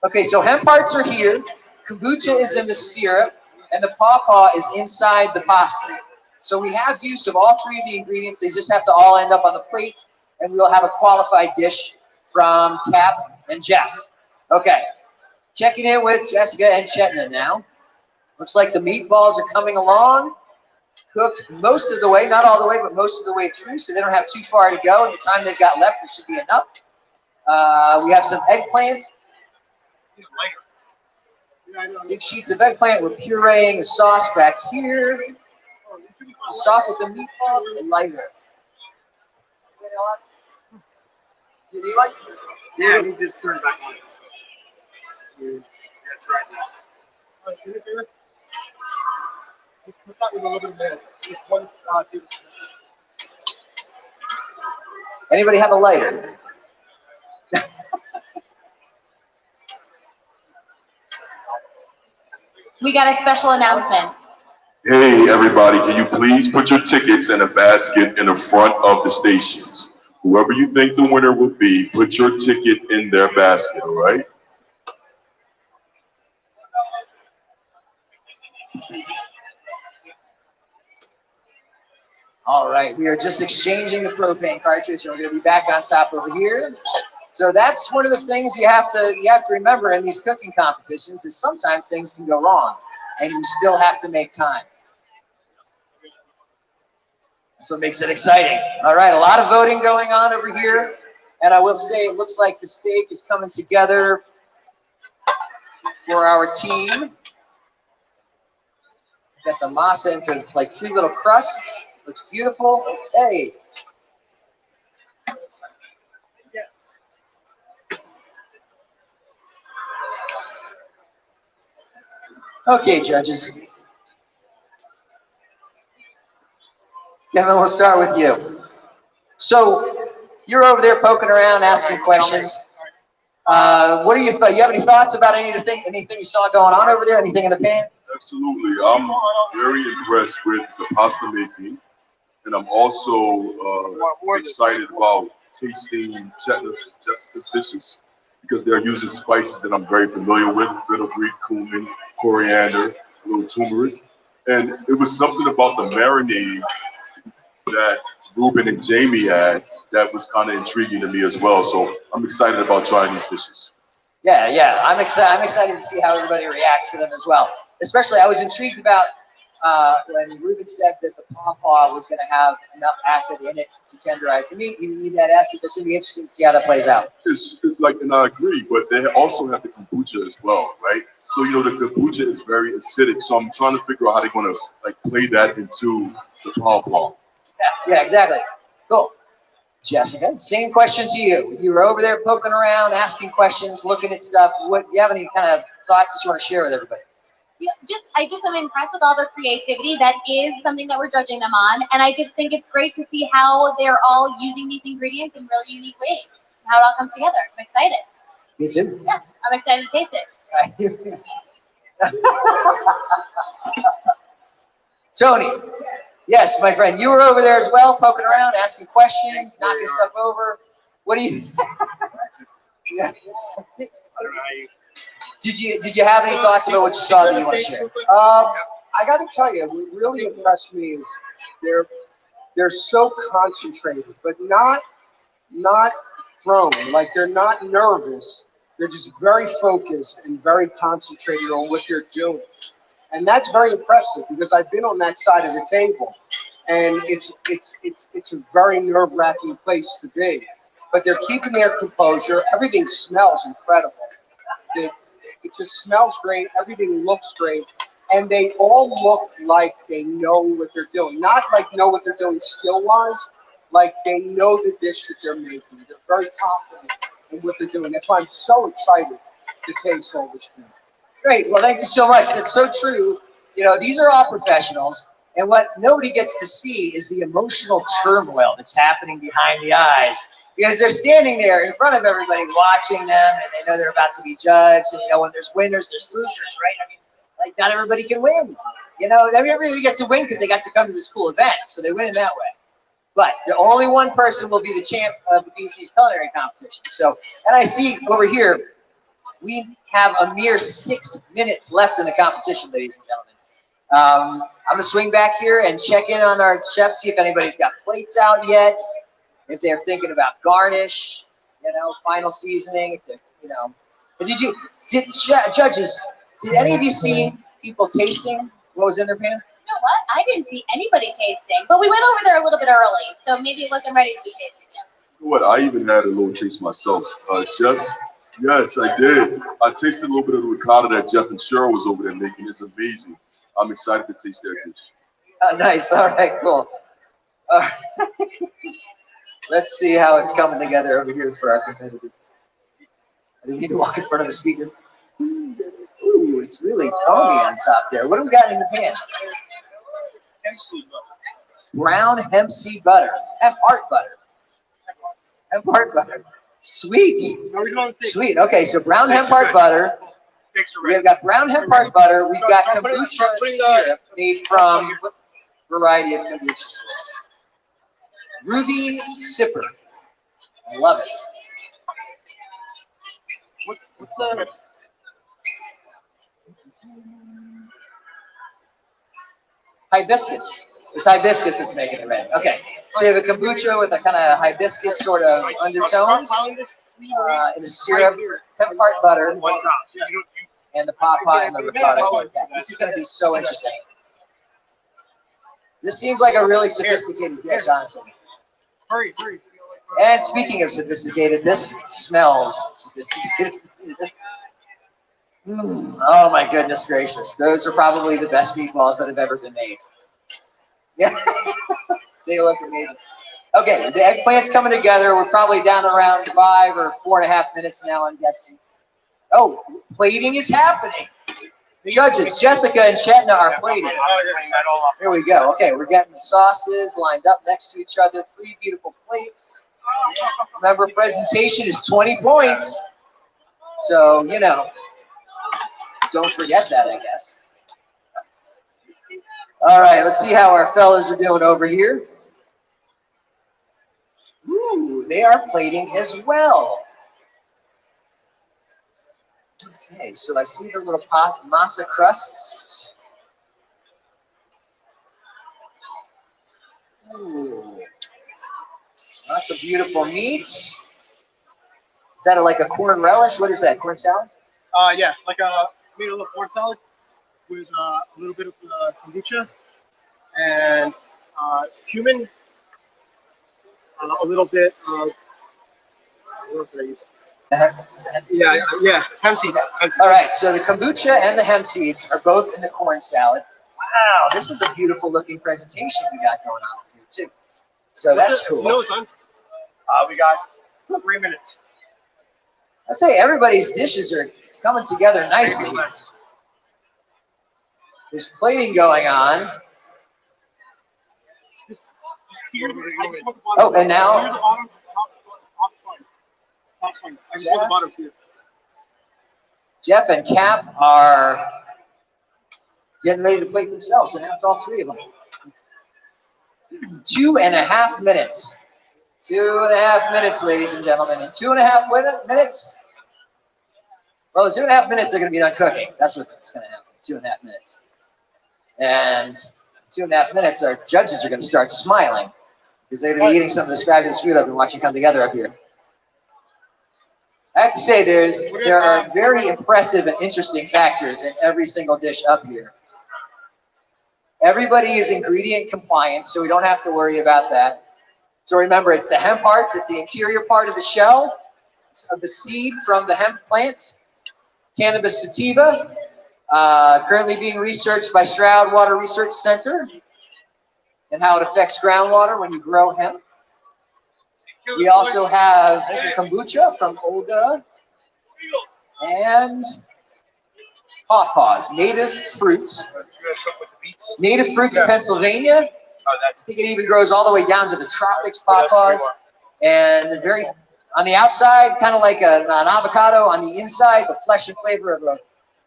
Okay, so hemp hearts are here. Kombucha is in the syrup, and the pawpaw is inside the pasta. So we have use of all three of the ingredients. They just have to all end up on the plate, and we'll have a qualified dish from Cap and Jeff. Okay, checking in with Jessica and Chetna now. Looks like the meatballs are coming along. Cooked most of the way, not all the way, but most of the way through, so they don't have too far to go. And the time they've got left, it should be enough. We have some eggplant. Big sheets of eggplant. We're pureeing a sauce back here. Sauce with the meatballs and lighter. Do you like? Yeah, I need this turned back on. That's right. Anybody have a lighter? We got a special announcement. Hey, everybody, can you please put your tickets in a basket in the front of the stations? Whoever you think the winner will be, put your ticket in their basket, all right? All right, we are just exchanging the propane cartridge, and we're going to be back on top over here. So that's one of the things you have to remember in these cooking competitions is sometimes things can go wrong, and you still have to make time. That's what makes it exciting. All right, a lot of voting going on over here, and I will say it looks like the steak is coming together for our team. Got the masa into like 3 little crusts. Looks beautiful. Hey. Okay, judges. Kevin, we'll start with you. So you're over there poking around, asking questions. What are your thoughts? You have any thoughts about anything you saw going on over there? Anything in the pan? Absolutely. I'm very impressed with the pasta making, and I'm also excited about tasting Jessica's dishes because they're using spices that I'm very familiar with: fenugreek, cumin, coriander, a little turmeric, and it was something about the marinade that Reuben and Jamie had that was kind of intriguing to me as well. So I'm excited about trying these dishes. Yeah, I'm excited to see how everybody reacts to them as well. Especially, I was intrigued about when Reuben said that the pawpaw was going to have enough acid in it to tenderize the meat. You need that acid. It's going to be interesting to see how that plays out. It's like, and I agree, but they also have the kombucha as well, right? So, you know, the kombucha is very acidic. So I'm trying to figure out how they're going to like play that into the pawpaw. Yeah, exactly. Cool. Jessica, same question to you. You were over there poking around, asking questions, looking at stuff. Do you have any kind of thoughts that you want to share with everybody? Yeah, I just am impressed with all their creativity. That is something that we're judging them on. And I just think it's great to see how they're all using these ingredients in really unique ways, and how it all comes together. I'm excited. Me too. Yeah, I'm excited to taste it. Tony, yes, my friend, you were over there as well, poking around, asking questions, knocking stuff over. What do you? Yeah. Did you have any thoughts about what you saw that you want to share? I got to tell you, what really impressed me is they're so concentrated, but not thrown. Like they're not nervous. They're just very focused and very concentrated on what they're doing. And that's very impressive because I've been on that side of the table, and it's a very nerve-wracking place to be. but they're keeping their composure. Everything smells incredible. It just smells great. Everything looks great. And they all look like they know what they're doing. Not like know what they're doing skill-wise, like they know the dish that they're making. They're very confident in what they're doing. That's why I'm so excited to taste all this food. Great. Well, thank you so much. That's so true. You know, these are all professionals, and what nobody gets to see is the emotional turmoil that's happening behind the eyes, because they're standing there in front of everybody watching them, and they know they're about to be judged, and you know, when there's winners, there's losers, right? I mean, like, not everybody can win. You know, I mean, everybody gets to win because they got to come to this cool event, so they win in that way. But the only one person will be the champ of the BC's culinary competition. So, and I see over here, we have a mere 6 minutes left in the competition, ladies and gentlemen. I'm gonna swing back here and check in on our chefs, see if anybody's got plates out yet, if they're thinking about garnish, you know, final seasoning, if they're, you know. But judges, did any of you see people tasting what was in their pan? You know what? I didn't see anybody tasting, but we went over there a little bit early, so maybe it wasn't ready to be tasted yet. You know what? I even had a little taste myself. Jeff, yes, I did. I tasted a little bit of the ricotta that Jeff and Cheryl was over there making. It's amazing. I'm excited to taste that dish. Oh, nice. All right, cool. Let's see how it's coming together over here for our competitors. I didn't need to walk in front of the speaker. Ooh, it's really foamy on top there. What do we got in the pan? Hemp seed butter. Brown hemp seed butter. Hemp heart butter. Hemp heart butter. Sweet. No, we don't say. Sweet. Okay, so brown hemp heart butter. We've got brown hemp heart butter. We've got kombucha syrup made from what variety of kombucha is this? Ruby Sipper. I love it. What's that? Hibiscus. It's hibiscus that's making it red. Okay, so you have a kombucha with a kind of hibiscus sort of undertones in a syrup, hemp heart butter, and the pawpaw and the ricotta. This is going to be so interesting. This seems like a really sophisticated dish, honestly. Hurry. And speaking of sophisticated, this smells sophisticated. Oh my goodness gracious. Those are probably the best meatballs that have ever been made. Yeah, they look amazing. Okay, the eggplant's coming together. We're probably down around 5 or 4.5 minutes now, I'm guessing. Oh, plating is happening. The judges, Jessica and Chetna, are plating. Here we go. Okay, we're getting the sauces lined up next to each other. 3 beautiful plates. Remember, presentation is 20 points. So, you know, don't forget that, I guess. All right, let's see how our fellas are doing over here. Ooh, they are plating as well. Okay, so I see the little masa crusts. Ooh, lots of beautiful meats. Is that like a corn relish? What is that, corn salad? Yeah, like made a little corn salad with a little bit of kombucha and cumin, a little bit of, what else did I use? Yeah, hemp seeds. All right, so the kombucha and the hemp seeds are both in the corn salad. Wow, this is a beautiful looking presentation we got going on here too. So that's cool. No, it's on. We got 3 minutes. I'd say everybody's dishes are coming together nicely. There's plating going on. Oh, and now Jeff and Cap are getting ready to plate themselves, and that's all 3 of them. 2.5 minutes. 2.5 minutes, ladies and gentlemen. In 2.5 minutes, well, in 2.5 minutes, they're going to be done cooking. That's what's going to happen. 2.5 minutes. And 2.5 minutes, our judges are going to start smiling because they're going to be eating some of this fabulous food I've been watching come together up here. I have to say, there are very impressive and interesting factors in every single dish up here. Everybody is ingredient compliant, so we don't have to worry about that. So remember, it's the hemp parts, it's the interior part of the shell of the seed from the hemp plant. Cannabis sativa, currently being researched by Stroud Water Research Center and how it affects groundwater when you grow hemp. We also have kombucha from Olga and pawpaws, native fruit. Native fruit to Pennsylvania. I think it even grows all the way down to the tropics, pawpaws. And very, on the outside, kind of like an avocado. On the inside, the flesh and flavor of a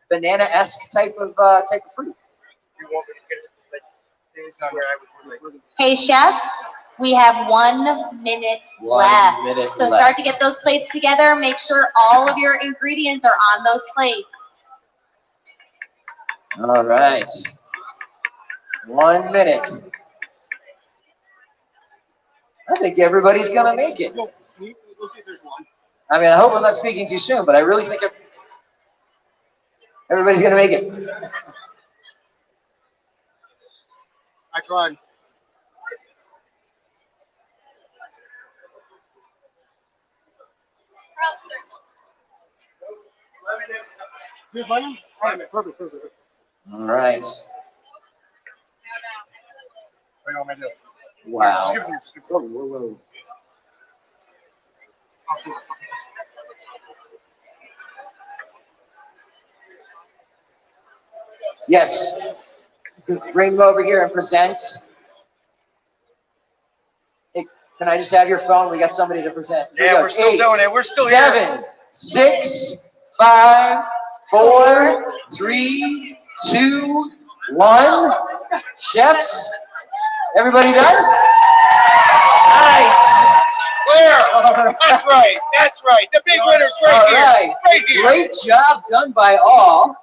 banana-esque type of fruit. Hey, chefs, we have 1 minute left. So start to get those plates together. Make sure all of your ingredients are on those plates. All right. 1 minute. I think everybody's going to make it. I mean, I hope I'm not speaking too soon, but I really think everybody's going to make it. I tried. Here's my name. All right, perfect. All right. Wow. Whoa. Yes. Bring them over here and present. Hey, can I just have your phone? We got somebody to present. Yeah, we're still doing it. We're still 7, 6, 5, 4, 3, 2, 1. Chefs, everybody done? Nice. Where? That's right. The big winner's right here. Great job done by all.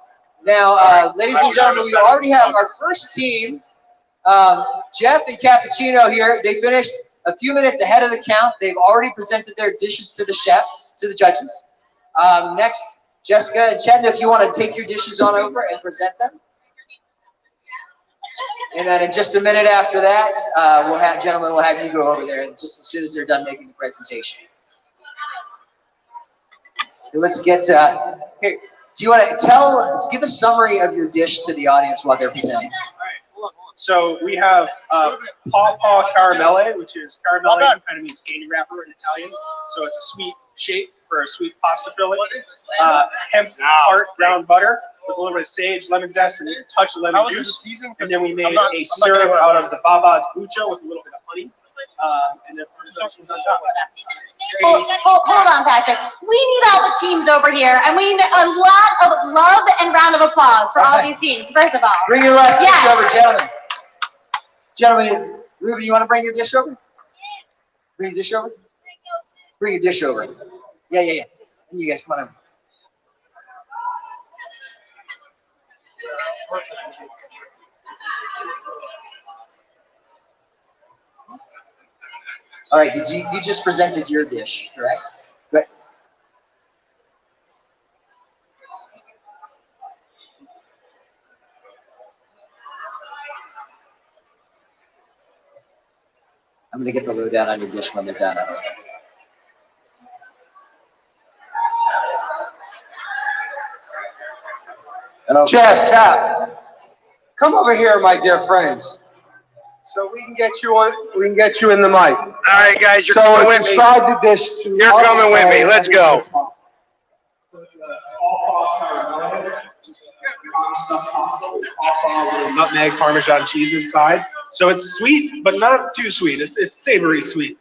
Now, ladies and gentlemen, we already have our first team. Jeff and Cappuccino here. They finished a few minutes ahead of the count. They've already presented their dishes to the chefs, to the judges. Next, Jessica and Chetna, if you want to take your dishes on over and present them. And then in just a minute after that, gentlemen, we'll have you go over there just as soon as they're done making the presentation. Let's get here. Do you want to give a summary of your dish to the audience while they're presenting? So we have pawpaw caramelle, which is caramelle kind of means candy wrapper in Italian. So it's a sweet shape for a sweet pasta filling. Hemp heart brown butter with a little bit of sage, lemon zest, and a touch of lemon juice. And then we made a syrup out of the baba's bucha with a little bit of honey. And then Hold on, Patrick. We need all the teams over here, and we need a lot of love and round of applause for all these teams, first of all. Bring your last dish over, gentlemen. Gentlemen, Reuben, you want to bring your dish over? Bring your dish over? Bring your dish over. Yeah. And you guys, come on over. All right, you just presented your dish, correct? Good. I'm gonna get the lowdown on your dish when they're done. Chef, Cap, come over here, my dear friends, so we can get you on. We can get you in the mic. All right, guys, you're coming with me. Describe the dish to You're coming with me. Let's go. So it's pawpaw caramelle, nutmeg, Parmesan cheese inside. So it's sweet, but not too sweet. It's savory sweet.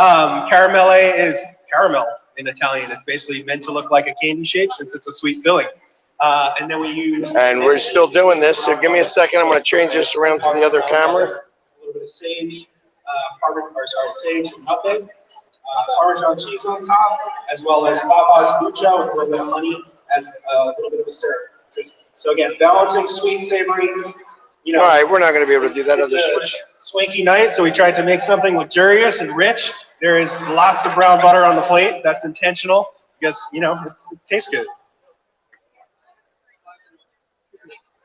Caramelle is caramel in Italian. It's basically meant to look like a candy shape since it's a sweet filling. And then we use. And we're still doing this, so give me a second. I'm going to change this around to the other camera. A little bit of sage, sage and nutmeg, Parmesan cheese on top, as well as baba's bucha with a little bit of honey as a little bit of a syrup. So again, balancing sweet, savory. You know, all right, we're not going to be able to do that on this switch. Swanky night, so we tried to make something luxurious and rich. There is lots of brown butter on the plate. That's intentional because, you know, it tastes good.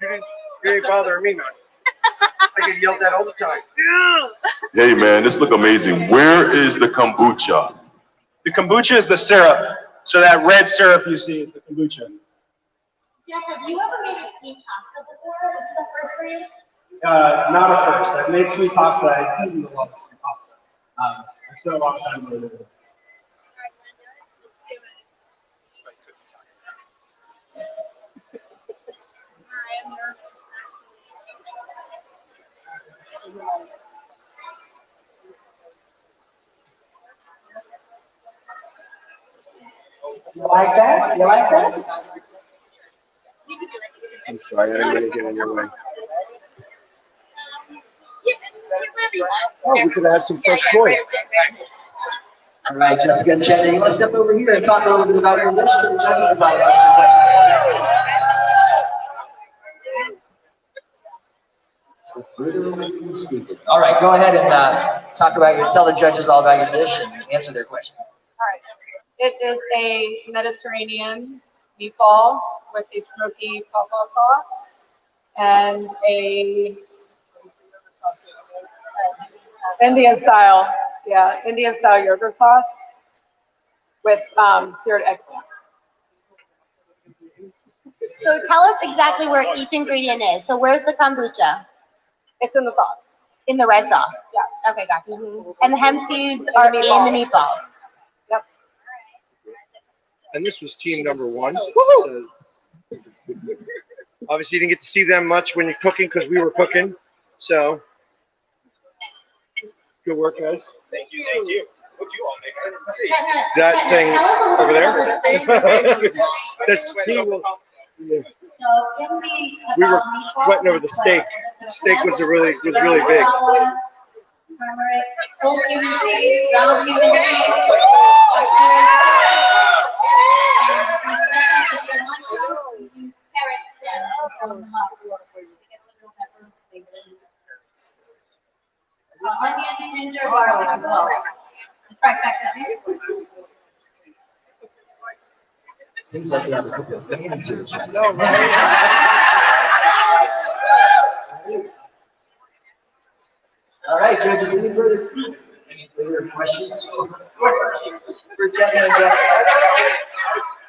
You didn't bother me none. I get yelled at all the time. Hey man, this look amazing. Where is the kombucha? The kombucha is the syrup. So that red syrup you see is the kombucha. Jeff, have you ever made a sweet pasta before? Was this a first for you? Not at first. I've made sweet pasta. I've eaten a lot of sweet pasta. I spent a lot of time learning it. You like that? You like that? I'm sorry, I didn't mean to get in your way. Oh, we could have had some fresh koi. All right, Jessica and Jenna, you want to step over here and talk a little bit about your dish to the judges about it? All right, go ahead and tell the judges all about your dish and answer their questions. All right. It is a Mediterranean meatball with a smoky pawpaw sauce and a Indian style yogurt sauce with seared eggplant. So tell us exactly where each ingredient is. So where's the kombucha? It's in the sauce. In the red sauce? Yes. Okay, gotcha. And the hemp seeds are in the meatballs. Yep. And this was team number 1. So, obviously, you didn't get to see them much when you're cooking because we were cooking. So, good work, guys. Thank you. Thank you. What'd you all make? I didn't see. That thing over there. So We were sweating over the steak. The steak was really big. Onion, ginger, garlic, and clove. Trifecta. Seems like you have a couple of fans here, Jenna. No, right? All right, judges, any further questions for Jenna and Jessica?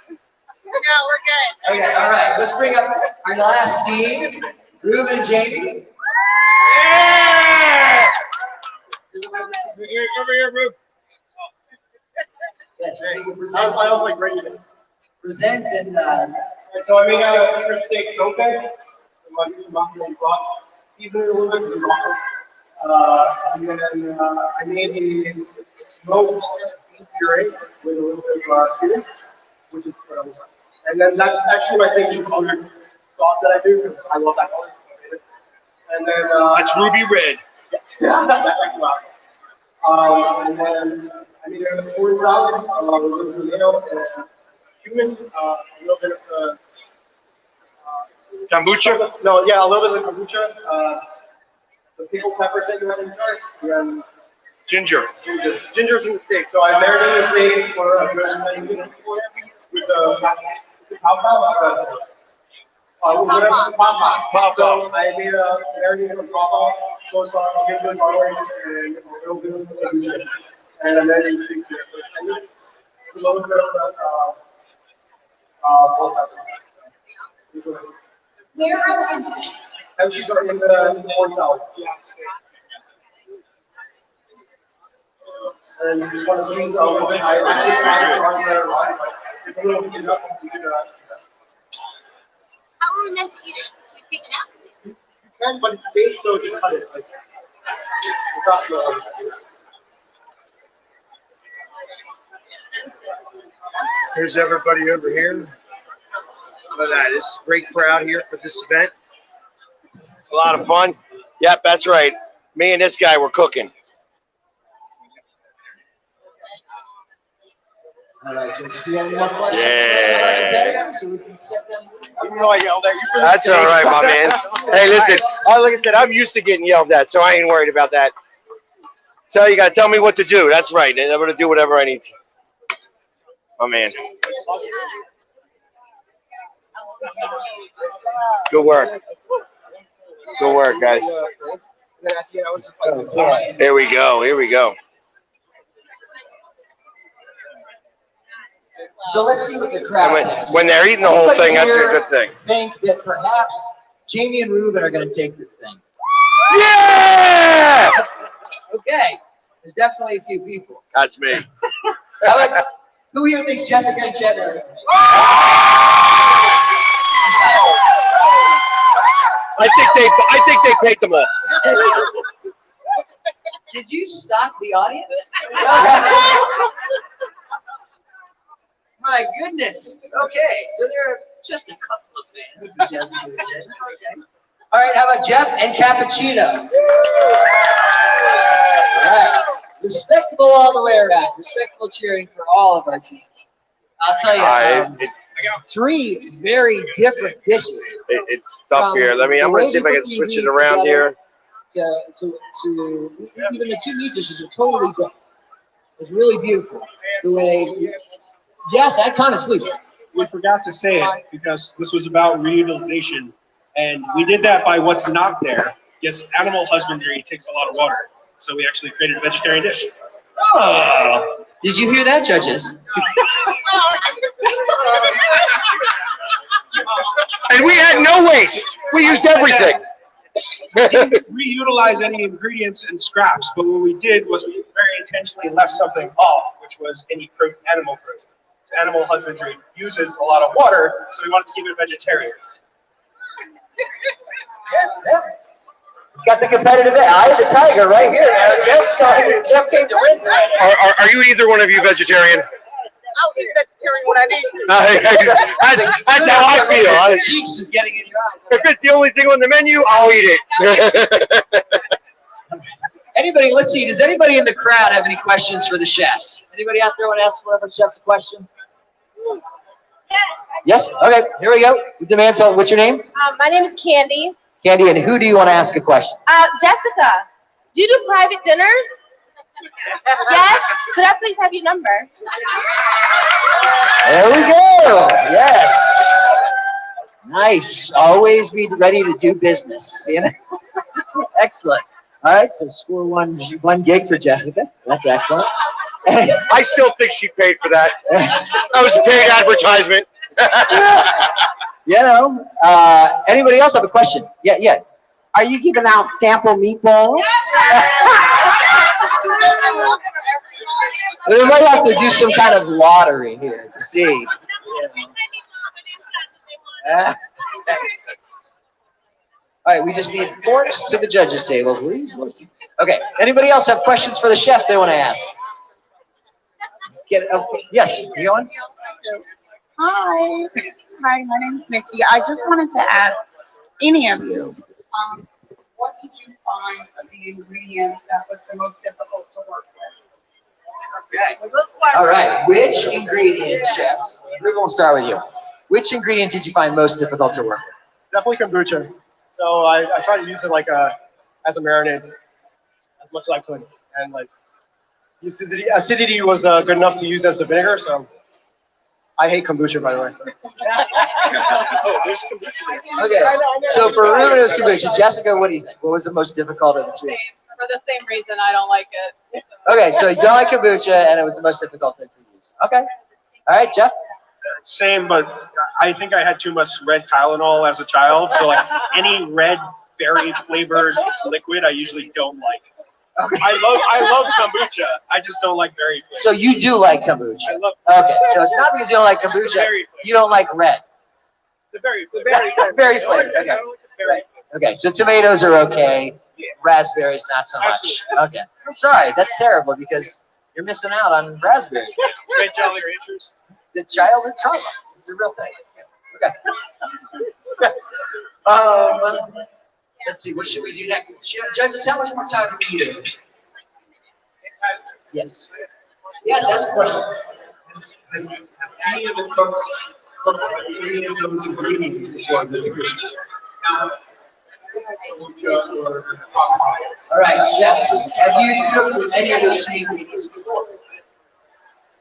No, we're good. Okay, all right, let's bring up our last team, Reuben and Jamie. Yeah! Over here, Rube. Yes, I was like ready to. present and So I made a shrimp steak sope. I'm going to use some mustard broth. Season it a little bit with water. And then I made a smoked beef puree with a little bit of cumin, which is what I was. And then that's actually my signature color sauce that I do because I love that color. So I made it. And then That's ruby red. yeah, that's actually wow. And then I made a corn salad with a little tomato and cumin, a little bit of Kombucha? no, yeah, a little bit of kombucha. The pickled peppers that you had in there, and Ginger. ginger's in the steak. So I marinated the steak for a good 10 minutes with the pawpaw. So I made a marinated with pawpaw, soy sauce, ginger, garlic, and a little bit of kombucha. And then you take it for 10 minutes. A little bit of salt pepper. where are the And she's already in the corn salad. And you just want to squeeze a little bit. I actually tried to run there around, but it's a little bit enough. You can, How are we meant to eat it? We pick it up? you can, but it's steak, so just cut it. Like, without the, Here's everybody over here. Look at that. This is a great crowd here for this event. A lot of fun. Yep, that's right. Me and this guy were cooking. all right, judges, do you have any more questions? Yeah. So we can set them. even though I yelled at you for That's all right, my man. Hey, listen. Like I said, I'm used to getting yelled at, so I ain't worried about that. So you gotta tell me what to do. That's right. And I'm gonna do whatever I need to. My man. Good work. Good work, guys. And then at the end, I was just like, Okay. Here we go. Here we go. So let's see what the crowd And thinks. when they're eating the whole Anybody thing, that's a here good thing. Think that perhaps Jamie and Reuben are going to take this thing. Yeah! Okay. There's definitely a few people. That's me. How about, who here thinks Jessica and Chet are? I think they paid them all. Did you stop the audience? My goodness. Okay, so there are just a couple of fans of Jessica and Chet. Okay. All right, how about Jeff and Cappuccino? All right. Respectable all the way around. Respectable cheering for all of our teams. I'll tell you, three very different dishes. It's tough here. I'm going to see if I can switch it around here. To even the two meat dishes are totally different. It's really beautiful. The way, yes, add comments, please. We forgot to say it because this was about reutilization, and we did that by what's not there. Yes, animal husbandry takes a lot of water, so we actually created a vegetarian dish. Oh, did you hear that, judges? And we had no waste. We used everything. We didn't reutilize any ingredients and scraps, but what we did was we very intentionally left something off, which was any animal protein. So animal husbandry uses a lot of water, so we wanted to keep it vegetarian. Yeah. It's got the competitive edge. Eye of the tiger right here. Jeff came to win tonight. Are you either one of you vegetarian? I'll eat vegetarian when I need to. That's how I feel. The cheeks was getting in your eye. If it's the only thing on the menu, I'll eat it. Anybody, let's see, does anybody in the crowd have any questions for the chefs? Anybody out there want to ask one of our chefs a question? Yes? Okay, here we go. The man told, what's your name? My name is Candy. Candy, and who do you want to ask a question? Jessica, do you do private dinners? Yes? Could I please have your number? There we go. Yes. Nice. Always be ready to do business. You know? Excellent. All right, so score one gig for Jessica. That's excellent. I still think she paid for that. That was a paid advertisement. You know, anybody else have a question? Yeah. Are you giving out sample meatballs? We might have to do some kind of lottery here to see. You know. All right, we just need forks to the judges' table, please. Okay, anybody else have questions for the chefs they want to ask? Yes, you on? Hi. Hi, my name is Nikki. I just wanted to ask any of you, what did you find of the ingredients that was the most difficult to work with? Okay. All right, which ingredient, chefs? We're going to start with you. Which ingredient did you find most difficult to work with? Definitely kombucha. So I tried to use it as a marinade as much as I could, and the acidity was good enough to use as a vinegar. So I hate kombucha, by the way. So. Oh, there's kombucha. Okay, so for Reuben it was kombucha. Jessica, what do you think? What was the most difficult of the three? For the same reason, I don't like it. Okay, so you don't like kombucha, and it was the most difficult thing to use. Okay. All right, Jeff? Same, but I think I had too much red Tylenol as a child. So any red berry flavored liquid, I usually don't like. Okay. I love kombucha. I just don't like berry flavor. So you do like kombucha? I love. Okay, so it's not because you don't like kombucha. You don't like red. The berry flavor. Berry flavor. Okay. Right. Okay. So tomatoes are okay. Raspberries not so much. Okay. I'm sorry. That's terrible because you're missing out on raspberries. Red Jolly Ranchers. The childhood trauma. It's a real thing. Okay. Let's see. What should we do next? Judges, how much more time do we need? Yes. Yes, that's a question. Any of the cooks cook any of those ingredients before the degree? Now, all right, chefs, have you cooked with any of those three ingredients before?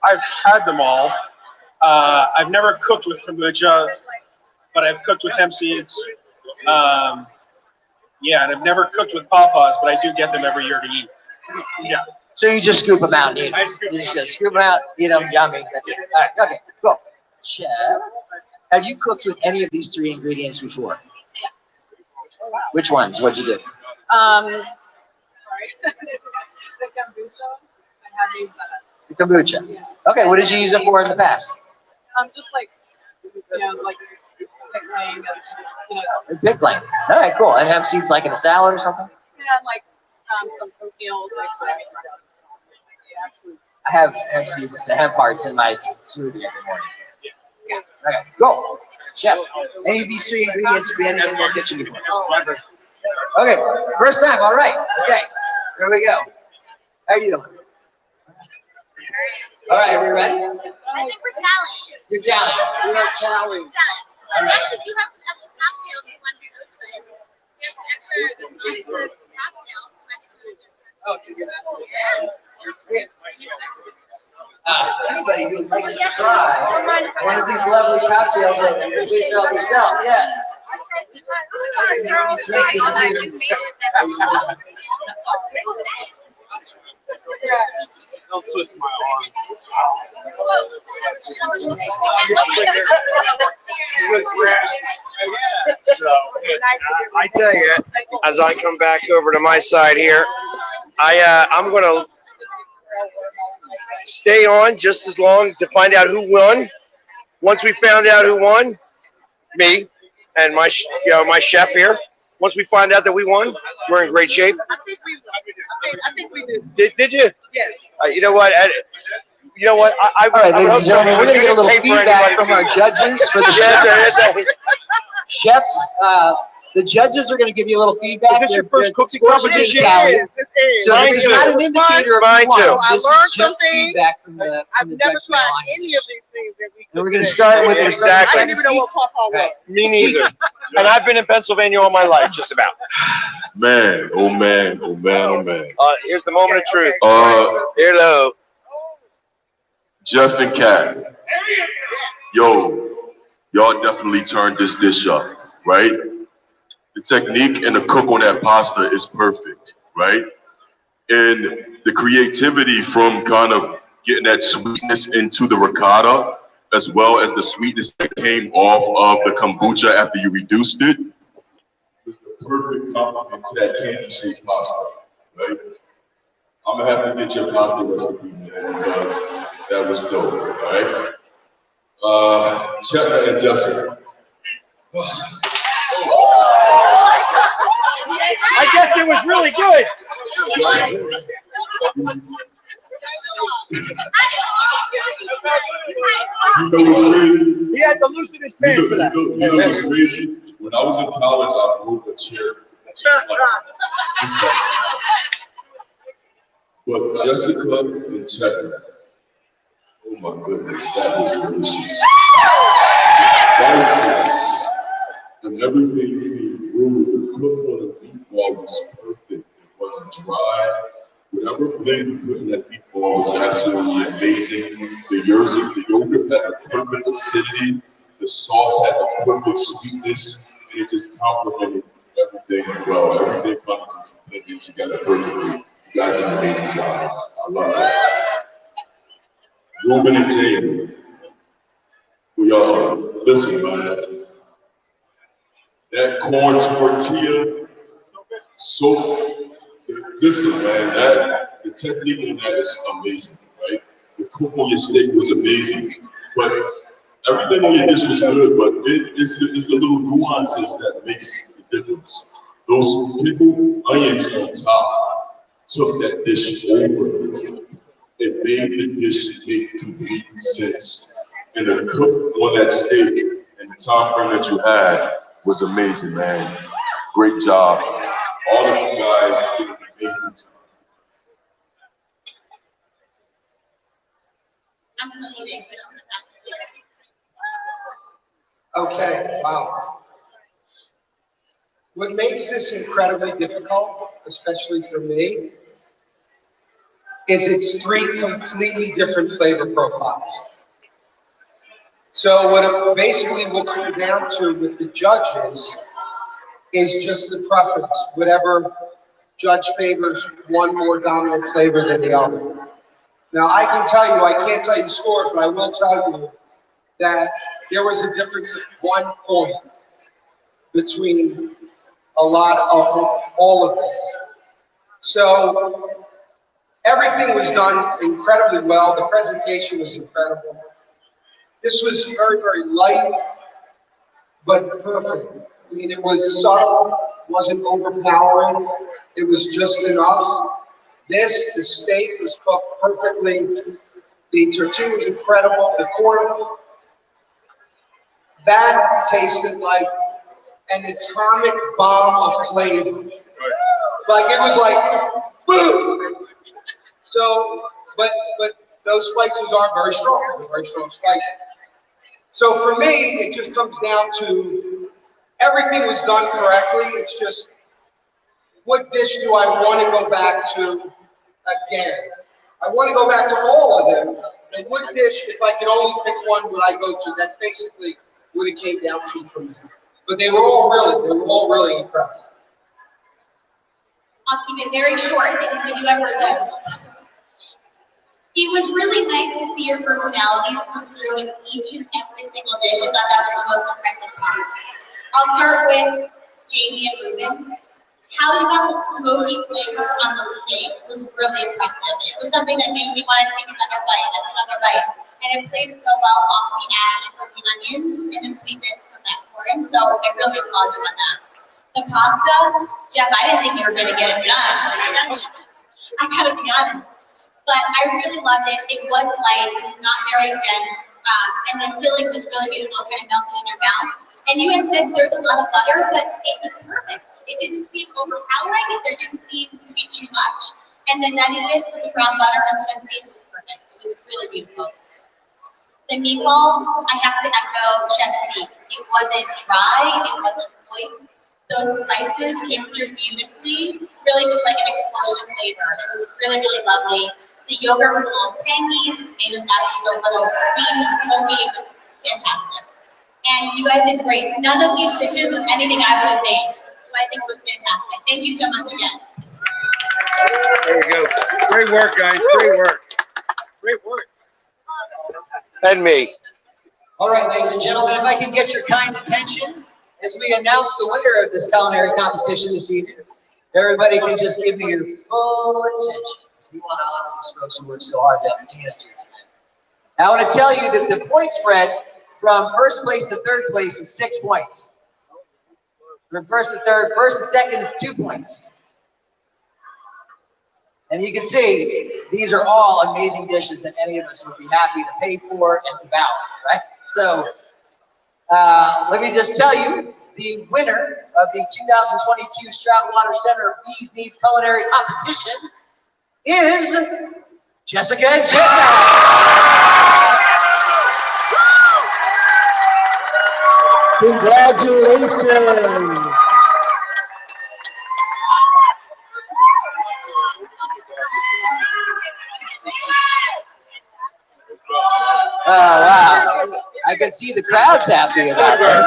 I've had them all. I've never cooked with kombucha, but I've cooked with hemp seeds. Yeah, and I've never cooked with pawpaws, but I do get them every year to eat. Yeah. So you just scoop them out and eat them. I scoop You just gotta scoop them out, eat them, yummy. That's it. All right, okay, cool. Chef, have you cooked with any of these 3 ingredients before? Yeah. Which ones? What'd you do? Sorry. The kombucha. I have used that. The kombucha. Okay, what did you use it for in the past? Just like, like pickling and, Pickling. All right, cool. And hemp seeds like in a salad or something? and like some meals like I have hemp seeds, the hemp hearts in my smoothie every morning. Okay, go. Chef, any of these 3 ingredients would be anything in your kitchen before? Okay, first time, all right. Okay, here we go. How are you doing? All right, are we ready? I think we're talent. You're talent. You're Cali. I actually do have some extra cocktails if you want to go to it. We have some extra cocktails. Oh, to get anybody who would like to try one of these lovely cocktails that please help yourself, yes. Don't twist my arm. So, I tell you, as I come back over to my side here, I'm going to stay on just as long to find out who won. Once we found out who won, me and my chef here. Once we find out that we won, we're in great shape. I think we did. Did you? Yes. You know what? I All right, ladies and gentlemen, we're going to get a little feedback from our judges for the chefs. The judges are going to give you a little feedback. Is this your first cooking competition? So this is not an indicator of Mine who won. too. This is just feedback from the I've never judge tried panel. any of these things that we And we're going to start with Exactly. I didn't even know what pawpaw was. Me neither. And I've been in Pennsylvania all my life, just about. Man, oh man, oh man, oh man. Here's the moment of truth. Hello. Jeff and Kat. Yo, y'all definitely turned this dish up, right? The technique and the cook on that pasta is perfect, right? And the creativity from kind of getting that sweetness into the ricotta, as well as the sweetness that came off of the kombucha after you reduced it, was the perfect complement to that candy shaped pasta, right? I'm gonna have to get your pasta recipe, man, because that was dope, all right? Chef and Jessica. I guess it was really good. You know what's crazy? He had to loosen his pants for that. You know what's crazy? When I was in college, I broke a chair just like this guy. But Jessica and Checker, oh my goodness, that was delicious. Spices and everything came through. The cook on the meatball was perfect. It wasn't dry. Whatever blend you put in that meatball was absolutely amazing. The yogurt had a perfect acidity. The sauce had the perfect sweetness, and it just complemented everything well. Everything kind of just blended together perfectly. You guys did an amazing job. I love that. Reuben and Jamie, we listen, man. That corn tortilla, so listen, man. The technique on that is amazing, right? The cook on your steak was amazing, but everything on your dish was good. But it's the little nuances that makes the difference. Those pickled onions on top took that dish over the top. It made the dish make complete sense. And the cook on that steak and the time frame that you had was amazing, man. Great job. All of you guys did an amazing job. I'm still eating. Okay, wow. What makes this incredibly difficult, especially for me, is it's 3 completely different flavor profiles. So what it basically will come down to with the judges is just the preference. Whatever judge favors one more dominant flavor than the other. Now, I can tell you, I can't tell you the scores, but I will tell you that there was a difference of 1 point between a lot of all of this. So everything was done incredibly well. The presentation was incredible. This was very, very light, but perfect. I mean, it was subtle, wasn't overpowering. It was just enough. The steak was cooked perfectly. The tortilla was incredible. The corn, that tasted like an atomic bomb of flavor. Like, it was like, boom! So, but those spices are very strong. They're very strong spices. So for me, it just comes down to everything was done correctly. It's just, what dish do I want to go back to again? I want to go back to all of them. And what dish, if I could only pick one, would I go to? That's basically what it came down to for me. But they were all really incredible. I'll keep it very short because we do have results. It was really nice to see your personalities come through in each and every single dish. I thought that was the most impressive part. I'll start with Jamie and Reuben. How you got the smoky flavor on the steak was really impressive. It was something that made me want to take another bite. And it played so well off the action from the onions and the sweetness from that corn. So I really applaud you on that. The pasta, Jeff, I didn't think you were going to get it done. I gotta be honest. But I really loved it. It was light, it was not very dense, and the filling was really beautiful, kind of melted in your mouth. And you had said there's a lot of butter, but it was perfect. It didn't seem overpowering, there didn't seem to be too much. And the nuttiness of the brown butter and the seeds was perfect. It was really beautiful. The meatball, I have to echo Chef's speak. It wasn't dry, it wasn't moist. Those spices came through beautifully, really just like an explosion flavor. It was really, really lovely. The yogurt was a little tangy, the tomato sauce was a little sweet and smoky. It was fantastic. And you guys did great. None of these dishes was anything I would have made. So I think it was fantastic. Thank you so much again. There you go. Great work, guys. Great work. Great work. And me. All right, ladies and gentlemen, if I can get your kind attention as we announce the winner of this culinary competition this evening. Everybody can just give me your full attention. We want to honor these folks who worked so hard to entertain us here tonight. Now, I want to tell you that the point spread from first place to third place was 6 points. From first to third, first to second is 2 points. And you can see, these are all amazing dishes that any of us would be happy to pay for and to bow, right? So, let me just tell you, the winner of the 2022 Stroud Water Center Bees Knees Culinary Competition is Jessica and Congratulations. Oh, wow. I can see the crowd's happy about this.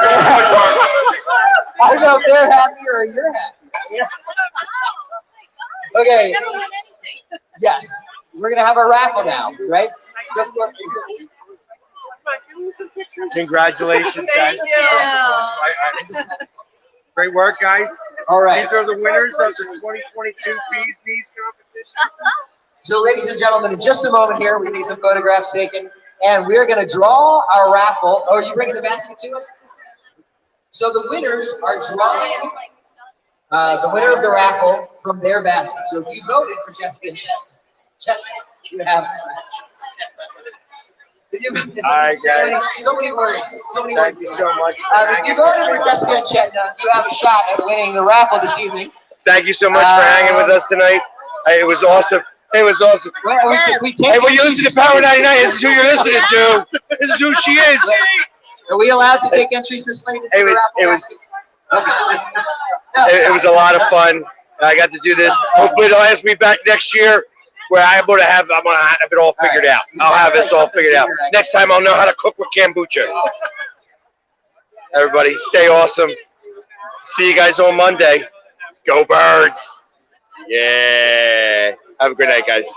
I don't know if they're happy or you're happy. Okay. Yes. We're going to have a raffle now, right? Congratulations, guys. Great work, guys. All right. These are the winners of the 2022 Bees Knees competition. So, ladies and gentlemen, in just a moment here, we need some photographs taken, and we're going to draw our raffle. Oh, are you bringing the basket to us? So the winners are drawing the winner of the raffle from their basket. So if you voted for Jessica and Chestnut, you have so many words. So many words. Thank you so much. If you voted for Jessica and Chetna, you have a shot at winning the raffle this evening. Thank you so much for hanging with us tonight. It was awesome. It was awesome. Well, Hey, when you listen to Power 99, this is who you're listening to. This is who she is. Are we allowed to take entries this late into the raffle? It was a lot of fun. I got to do this. Hopefully they'll ask me back next year where I'm gonna have it all figured out. I'll have this all figured out. Next time I'll know how to cook with kombucha. Everybody, stay awesome. See you guys on Monday. Go Birds! Yeah. Have a good night, guys.